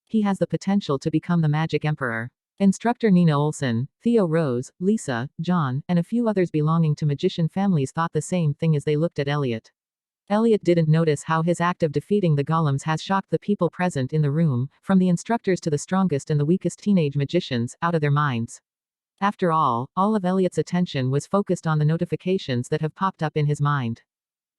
He has the potential to become the Magic Emperor. Instructor Nina Olson, Theo Rose, Lisa, John, and a few others belonging to magician families thought the same thing as they looked at Elliot. Elliot didn't notice how his act of defeating the golems has shocked the people present in the room, from the instructors to the strongest and the weakest teenage magicians, out of their minds. After all of Elliot's attention was focused on the notifications that have popped up in his mind.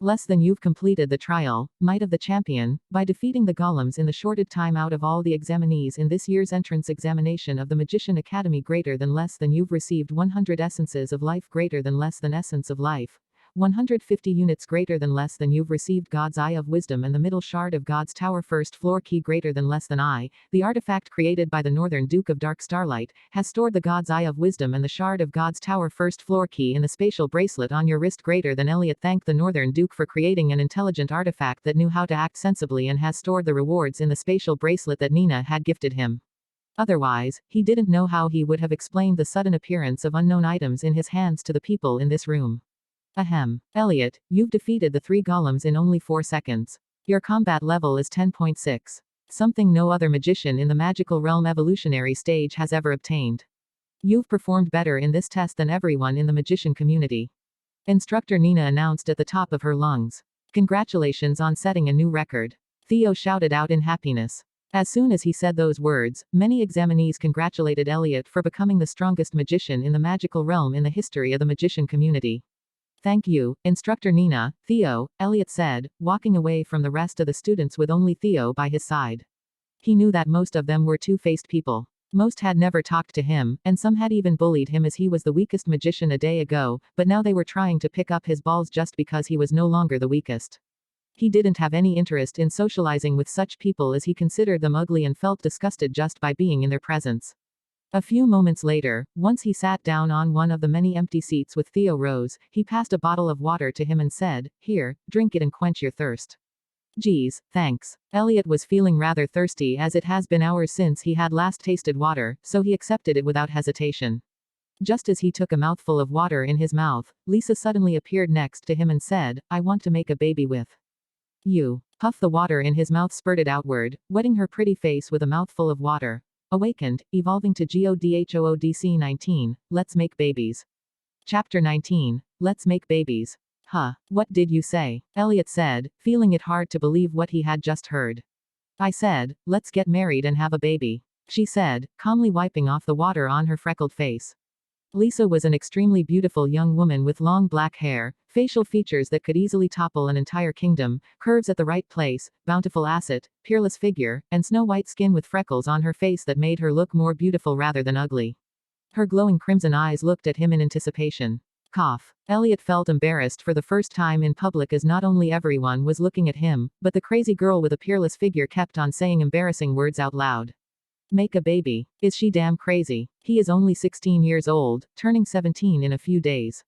Less than you've completed the trial, Might of the Champion, by defeating the golems in the shorted time out of all the examinees in this year's entrance examination of the Magician Academy greater than less than you've received 100 essences of life greater than less than essence of life. 150 units greater than less than you've received God's Eye of Wisdom and the middle shard of God's Tower first floor key greater than less than I, the artifact created by the Northern Duke of Dark Starlight, has stored the God's Eye of Wisdom and the shard of God's Tower first floor key in the spatial bracelet on your wrist greater than Elliot thanked the Northern Duke for creating an intelligent artifact that knew how to act sensibly and has stored the rewards in the spatial bracelet that Nina had gifted him. Otherwise, he didn't know how he would have explained the sudden appearance of unknown items in his hands to the people in this room. Ahem. Elliot, you've defeated the 3 golems in only 4 seconds. Your combat level is 10.6. Something no other magician in the magical realm evolutionary stage has ever obtained. You've performed better in this test than everyone in the magician community. Instructor Nina announced at the top of her lungs. Congratulations on setting a new record. Theo shouted out in happiness. As soon as he said those words, many examinees congratulated Elliot for becoming the strongest magician in the magical realm in the history of the magician community. Thank you, Instructor Nina, Theo, Elliot said, walking away from the rest of the students with only Theo by his side. He knew that most of them were two-faced people. Most had never talked to him, and some had even bullied him as he was the weakest magician a day ago, but now they were trying to pick up his balls just because he was no longer the weakest. He didn't have any interest in socializing with such people as he considered them ugly and felt disgusted just by being in their presence. A few moments later, once he sat down on one of the many empty seats with Theo Rose, he passed a bottle of water to him and said, "Here, drink it and quench your thirst." "Geez, thanks." Elliot was feeling rather thirsty as it has been hours since he had last tasted water, so he accepted it without hesitation. Just as he took a mouthful of water in his mouth, Lisa suddenly appeared next to him and said, "I want to make a baby with you." Puff! The water in his mouth spurted outward, wetting her pretty face with a mouthful of water. Awakened, evolving to Godhood 19, let's make babies. Chapter 19, let's make babies. Huh, what did you say? Elliot said, feeling it hard to believe what he had just heard. I said, let's get married and have a baby, she said, calmly wiping off the water on her freckled face. Lisa was an extremely beautiful young woman with long black hair, facial features that could easily topple an entire kingdom, curves at the right place, bountiful asset, peerless figure, and snow-white skin with freckles on her face that made her look more beautiful rather than ugly. Her glowing crimson eyes looked at him in anticipation. Cough. Elliot felt embarrassed for the first time in public as not only everyone was looking at him, but the crazy girl with a peerless figure kept on saying embarrassing words out loud. Make a baby. Is she damn crazy? He is only 16 years old, turning 17 in a few days.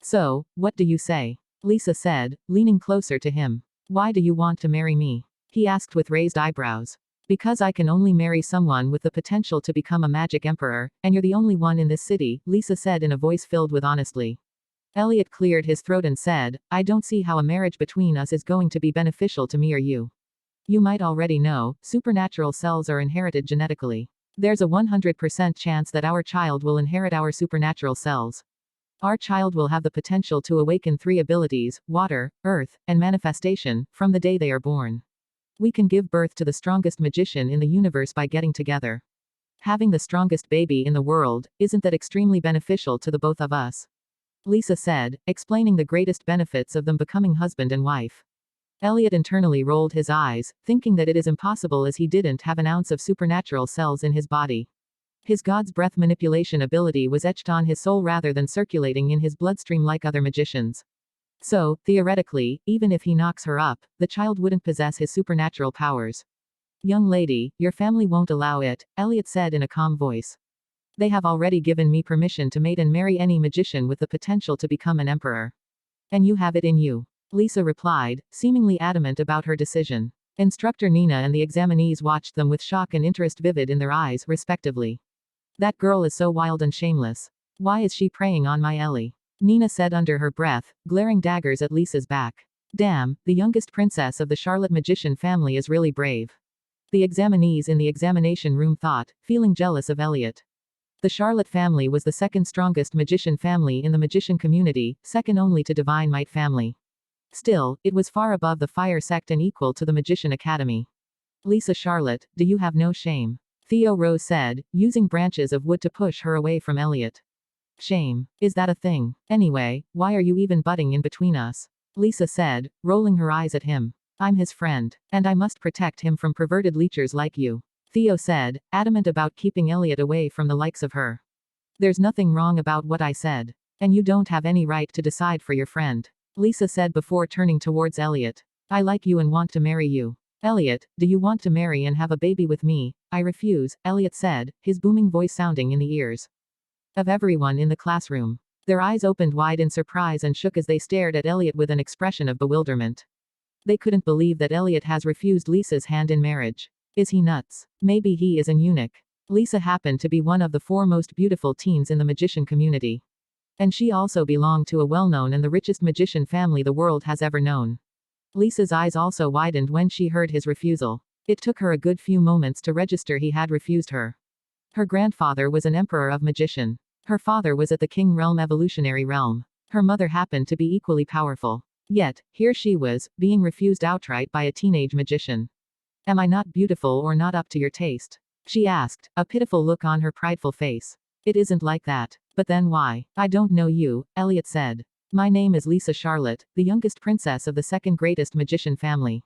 So, what do you say? Lisa said, leaning closer to him. Why do you want to marry me? He asked with raised eyebrows. Because I can only marry someone with the potential to become a magic emperor, and you're the only one in this city, Lisa said in a voice filled with honesty. Elliot cleared his throat and said, I don't see how a marriage between us is going to be beneficial to me or you. You might already know, supernatural cells are inherited genetically. There's a 100% chance that our child will inherit our supernatural cells. Our child will have the potential to awaken 3 abilities, water, earth, and manifestation, from the day they are born. We can give birth to the strongest magician in the universe by getting together. Having the strongest baby in the world, isn't that extremely beneficial to the both of us? Lisa said, explaining the greatest benefits of them becoming husband and wife. Elliot internally rolled his eyes, thinking that it is impossible as he didn't have an ounce of supernatural cells in his body. His God's breath manipulation ability was etched on his soul rather than circulating in his bloodstream like other magicians. So, theoretically, even if he knocks her up, the child wouldn't possess his supernatural powers. Young lady, your family won't allow it, Elliot said in a calm voice. They have already given me permission to mate and marry any magician with the potential to become an emperor. And you have it in you. Lisa replied, seemingly adamant about her decision. Instructor Nina and the examinees watched them with shock and interest vivid in their eyes, respectively. That girl is so wild and shameless. Why is she preying on my Ellie? Nina said under her breath, glaring daggers at Lisa's back. Damn, the youngest princess of the Charlotte magician family is really brave. The examinees in the examination room thought, feeling jealous of Elliot. The Charlotte family was the second strongest magician family in the magician community, second only to Divine Might family. Still, it was far above the fire sect and equal to the Magician Academy. Lisa Charlotte, do you have no shame? Theo Rose said, using branches of wood to push her away from Elliot. Shame. Is that a thing? Anyway, why are you even butting in between us? Lisa said, rolling her eyes at him. I'm his friend. And I must protect him from perverted leechers like you. Theo said, adamant about keeping Elliot away from the likes of her. There's nothing wrong about what I said. And you don't have any right to decide for your friend. Lisa said before turning towards Elliot. I like you and want to marry you. Elliot, do you want to marry and have a baby with me? I refuse, Elliot said, his booming voice sounding in the ears of everyone in the classroom. Their eyes opened wide in surprise and shook as they stared at Elliot with an expression of bewilderment. They couldn't believe that Elliot has refused Lisa's hand in marriage. Is he nuts? Maybe he is an eunuch. Lisa happened to be one of the 4 most beautiful teens in the magician community. And she also belonged to a well-known and the richest magician family the world has ever known. Lisa's eyes also widened when she heard his refusal. It took her a good few moments to register he had refused her. Her grandfather was an emperor of magician. Her father was at the king realm evolutionary realm. Her mother happened to be equally powerful. Yet, here she was, being refused outright by a teenage magician. Am I not beautiful or not up to your taste? She asked, a pitiful look on her prideful face. It isn't like that. But then why? I don't know you, Elliot said. My name is Lisa Charlotte, the youngest princess of the second greatest magician family.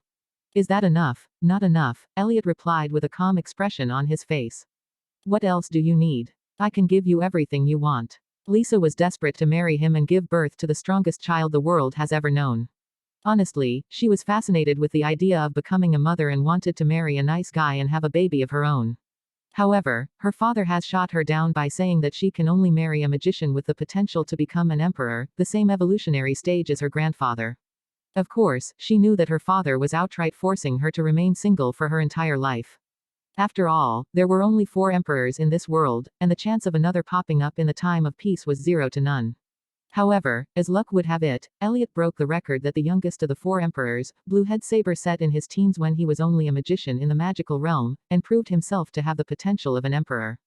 Is that enough? Not enough, Elliot replied with a calm expression on his face. What else do you need? I can give you everything you want. Lisa was desperate to marry him and give birth to the strongest child the world has ever known. Honestly, she was fascinated with the idea of becoming a mother and wanted to marry a nice guy and have a baby of her own. However, her father has shot her down by saying that she can only marry a magician with the potential to become an emperor, the same evolutionary stage as her grandfather. Of course, she knew that her father was outright forcing her to remain single for her entire life. After all, there were only 4 emperors in this world, and the chance of another popping up in the time of peace was 0 to none. However, as luck would have it, Elliot broke the record that the youngest of the 4 emperors, Bluehead Saber, set in his teens when he was only a magician in the magical realm, and proved himself to have the potential of an emperor.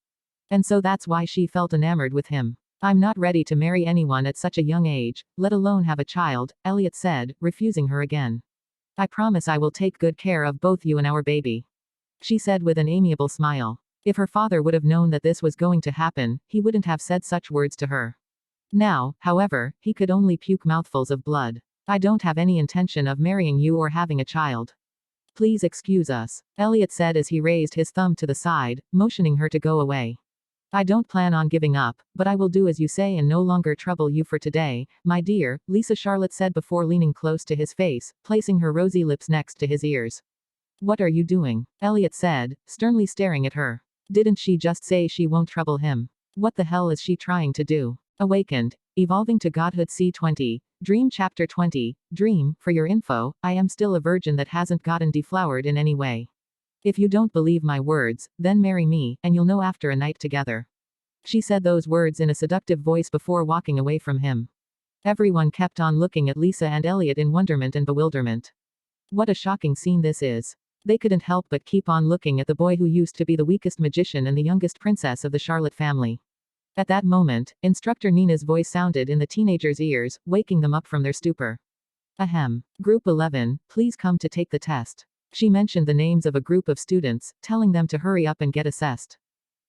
And so that's why she felt enamored with him. I'm not ready to marry anyone at such a young age, let alone have a child, Elliot said, refusing her again. I promise I will take good care of both you and our baby, she said with an amiable smile. If her father would have known that this was going to happen, he wouldn't have said such words to her. Now, however, he could only puke mouthfuls of blood. I don't have any intention of marrying you or having a child. Please excuse us, Elliot said as he raised his thumb to the side, motioning her to go away. I don't plan on giving up, but I will do as you say and no longer trouble you for today, my dear, Lisa Charlotte said before leaning close to his face, placing her rosy lips next to his ears. What are you doing? Elliot said, sternly staring at her. Didn't she just say she won't trouble him? What the hell is she trying to do? Awakened. Evolving to Godhood C20. Dream Chapter 20. Dream, for your info, I am still a virgin that hasn't gotten deflowered in any way. If you don't believe my words, then marry me, and you'll know after a night together. She said those words in a seductive voice before walking away from him. Everyone kept on looking at Lisa and Elliot in wonderment and bewilderment. What a shocking scene this is. They couldn't help but keep on looking at the boy who used to be the weakest magician and the youngest princess of the Charlotte family. At that moment, Instructor Nina's voice sounded in the teenagers' ears, waking them up from their stupor. Ahem. Group 11, please come to take the test. She mentioned the names of a group of students, telling them to hurry up and get assessed.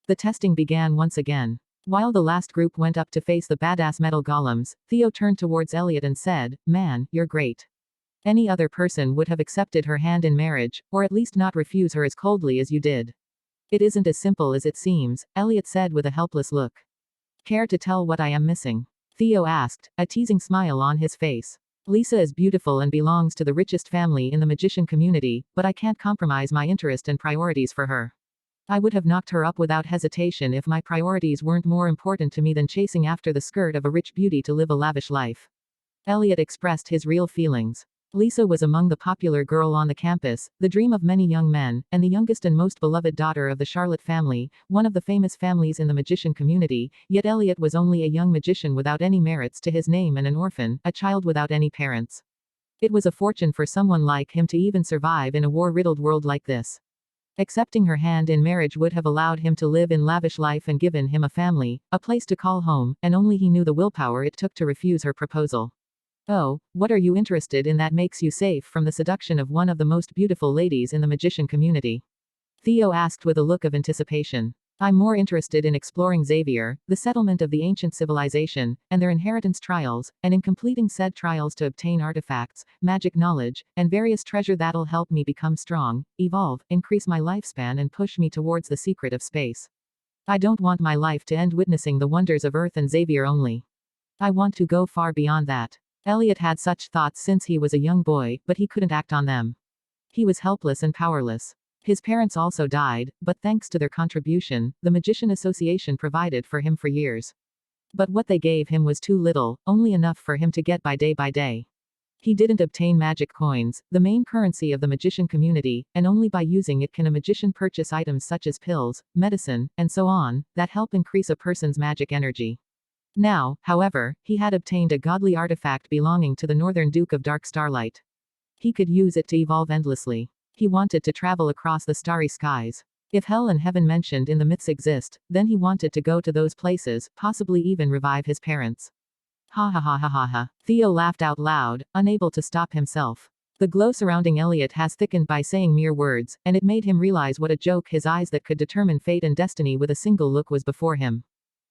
The testing began once again. While the last group went up to face the badass metal golems, Theo turned towards Elliot and said, "Man, you're great. Any other person would have accepted her hand in marriage, or at least not refuse her as coldly as you did." It isn't as simple as it seems, Elliot said with a helpless look. Care to tell what I am missing? Theo asked, a teasing smile on his face. Lisa is beautiful and belongs to the richest family in the magician community, but I can't compromise my interest and priorities for her. I would have knocked her up without hesitation if my priorities weren't more important to me than chasing after the skirt of a rich beauty to live a lavish life. Elliot expressed his real feelings. Lisa was among the popular girl on the campus, the dream of many young men, and the youngest and most beloved daughter of the Charlotte family, one of the famous families in the magician community, yet Elliot was only a young magician without any merits to his name and an orphan, a child without any parents. It was a fortune for someone like him to even survive in a war-riddled world like this. Accepting her hand in marriage would have allowed him to live in lavish life and given him a family, a place to call home, and only he knew the willpower it took to refuse her proposal. Oh, what are you interested in that makes you safe from the seduction of one of the most beautiful ladies in the magician community? Theo asked with a look of anticipation. I'm more interested in exploring Xavier, the settlement of the ancient civilization, and their inheritance trials, and in completing said trials to obtain artifacts, magic knowledge, and various treasure that'll help me become strong, evolve, increase my lifespan and push me towards the secret of space. I don't want my life to end witnessing the wonders of Earth and Xavier only. I want to go far beyond that. Elliot had such thoughts since he was a young boy, but he couldn't act on them. He was helpless and powerless. His parents also died, but thanks to their contribution, the Magician Association provided for him for years. But what they gave him was too little, only enough for him to get by day by day. He didn't obtain magic coins, the main currency of the magician community, and only by using it can a magician purchase items such as pills, medicine, and so on, that help increase a person's magic energy. Now, however, he had obtained a godly artifact belonging to the Northern Duke of Dark Starlight. He could use it to evolve endlessly. He wanted to travel across the starry skies. If hell and heaven mentioned in the myths exist, then he wanted to go to those places, possibly even revive his parents. Ha ha ha ha ha ha. Theo laughed out loud, unable to stop himself. The glow surrounding Elliot has thickened by saying mere words, and it made him realize what a joke his eyes that could determine fate and destiny with a single look was before him.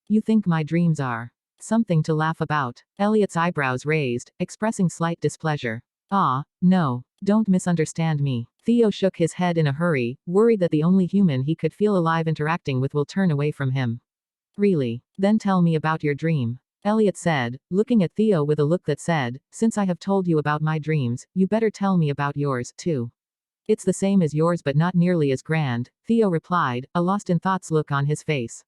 You think my dreams are something to laugh about? Elliot's eyebrows raised, expressing slight displeasure. Ah, no. Don't misunderstand me. Theo shook his head in a hurry, worried that the only human he could feel alive interacting with will turn away from him. Really? Then tell me about your dream. Elliot said, looking at Theo with a look that said, since I have told you about my dreams, you better tell me about yours, too. It's the same as yours but not nearly as grand, Theo replied, a lost in thoughts look on his face.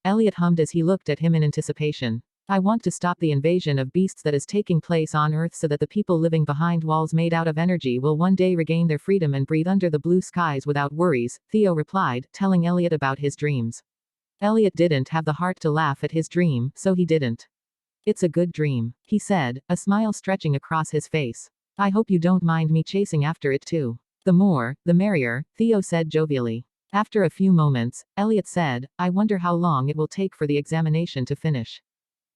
Elliot hummed as he looked at him in anticipation. I want to stop the invasion of beasts that is taking place on Earth so that the people living behind walls made out of energy will one day regain their freedom and breathe under the blue skies without worries, Theo replied, telling Elliot about his dreams. Elliot didn't have the heart to laugh at his dream, so he didn't. It's a good dream, he said, a smile stretching across his face. I hope you don't mind me chasing after it too. The more, the merrier, Theo said jovially. After a few moments, Elliot said, I wonder how long it will take for the examination to finish.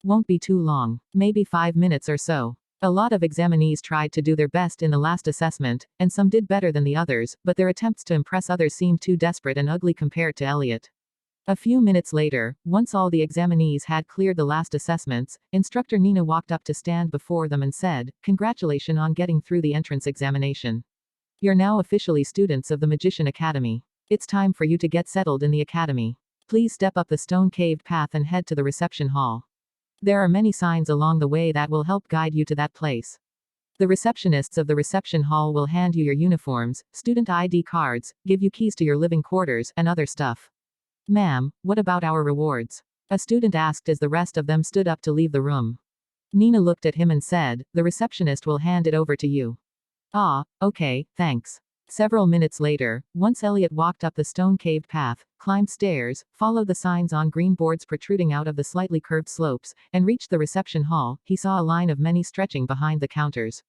Won't be too long. Maybe 5 minutes or so. A lot of examinees tried to do their best in the last assessment, and some did better than the others, but their attempts to impress others seemed too desperate and ugly compared to Elliot. A few minutes later, once all the examinees had cleared the last assessments, Instructor Nina walked up to stand before them and said, Congratulations on getting through the entrance examination. You're now officially students of the Magician Academy. It's time for you to get settled in the academy. Please step up the stone-caved path and head to the reception hall. There are many signs along the way that will help guide you to that place. The receptionists of the reception hall will hand you your uniforms, student ID cards, give you keys to your living quarters, and other stuff. Ma'am, what about our rewards? A student asked as the rest of them stood up to leave the room. Nina looked at him and said, The receptionist will hand it over to you. Ah, okay, thanks. Several minutes later, once Elliot walked up the stone-caved path, climbed stairs, followed the signs on green boards protruding out of the slightly curved slopes, and reached the reception hall, he saw a line of many stretching behind the counters.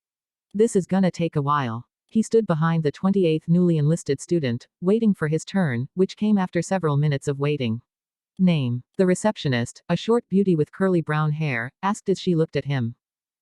This is gonna take a while. He stood behind the 28th newly enlisted student, waiting for his turn, which came after several minutes of waiting. Name. The receptionist, a short beauty with curly brown hair, asked as she looked at him.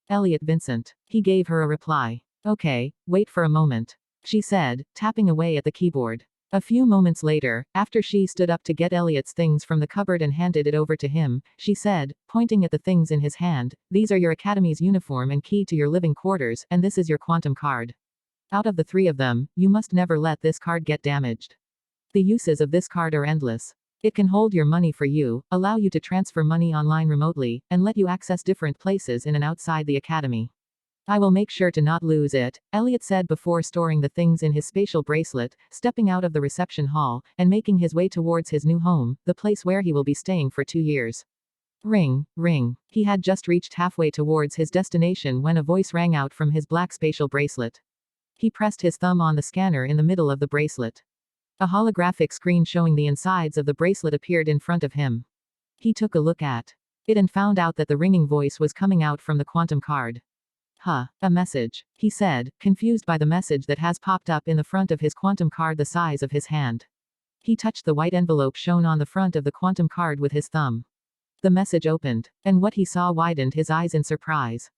Elliot Vincent. He gave her a reply. Okay, wait for a moment, she said, tapping away at the keyboard. A few moments later, after she stood up to get Elliot's things from the cupboard and handed it over to him, she said, pointing at the things in his hand, These are your academy's uniform and key to your living quarters, and this is your quantum card. Out of the 3 of them, you must never let this card get damaged. The uses of this card are endless. It can hold your money for you, allow you to transfer money online remotely, and let you access different places in and outside the academy. I will make sure to not lose it, Elliot said before storing the things in his spatial bracelet, stepping out of the reception hall, and making his way towards his new home, the place where he will be staying for 2 years. Ring, ring. He had just reached halfway towards his destination when a voice rang out from his black spatial bracelet. He pressed his thumb on the scanner in the middle of the bracelet. A holographic screen showing the insides of the bracelet appeared in front of him. He took a look at it and found out that the ringing voice was coming out from the quantum card. Huh, a message, he said, confused by the message that has popped up in the front of his quantum card the size of his hand. He touched the white envelope shown on the front of the quantum card with his thumb. The message opened, and what he saw widened his eyes in surprise.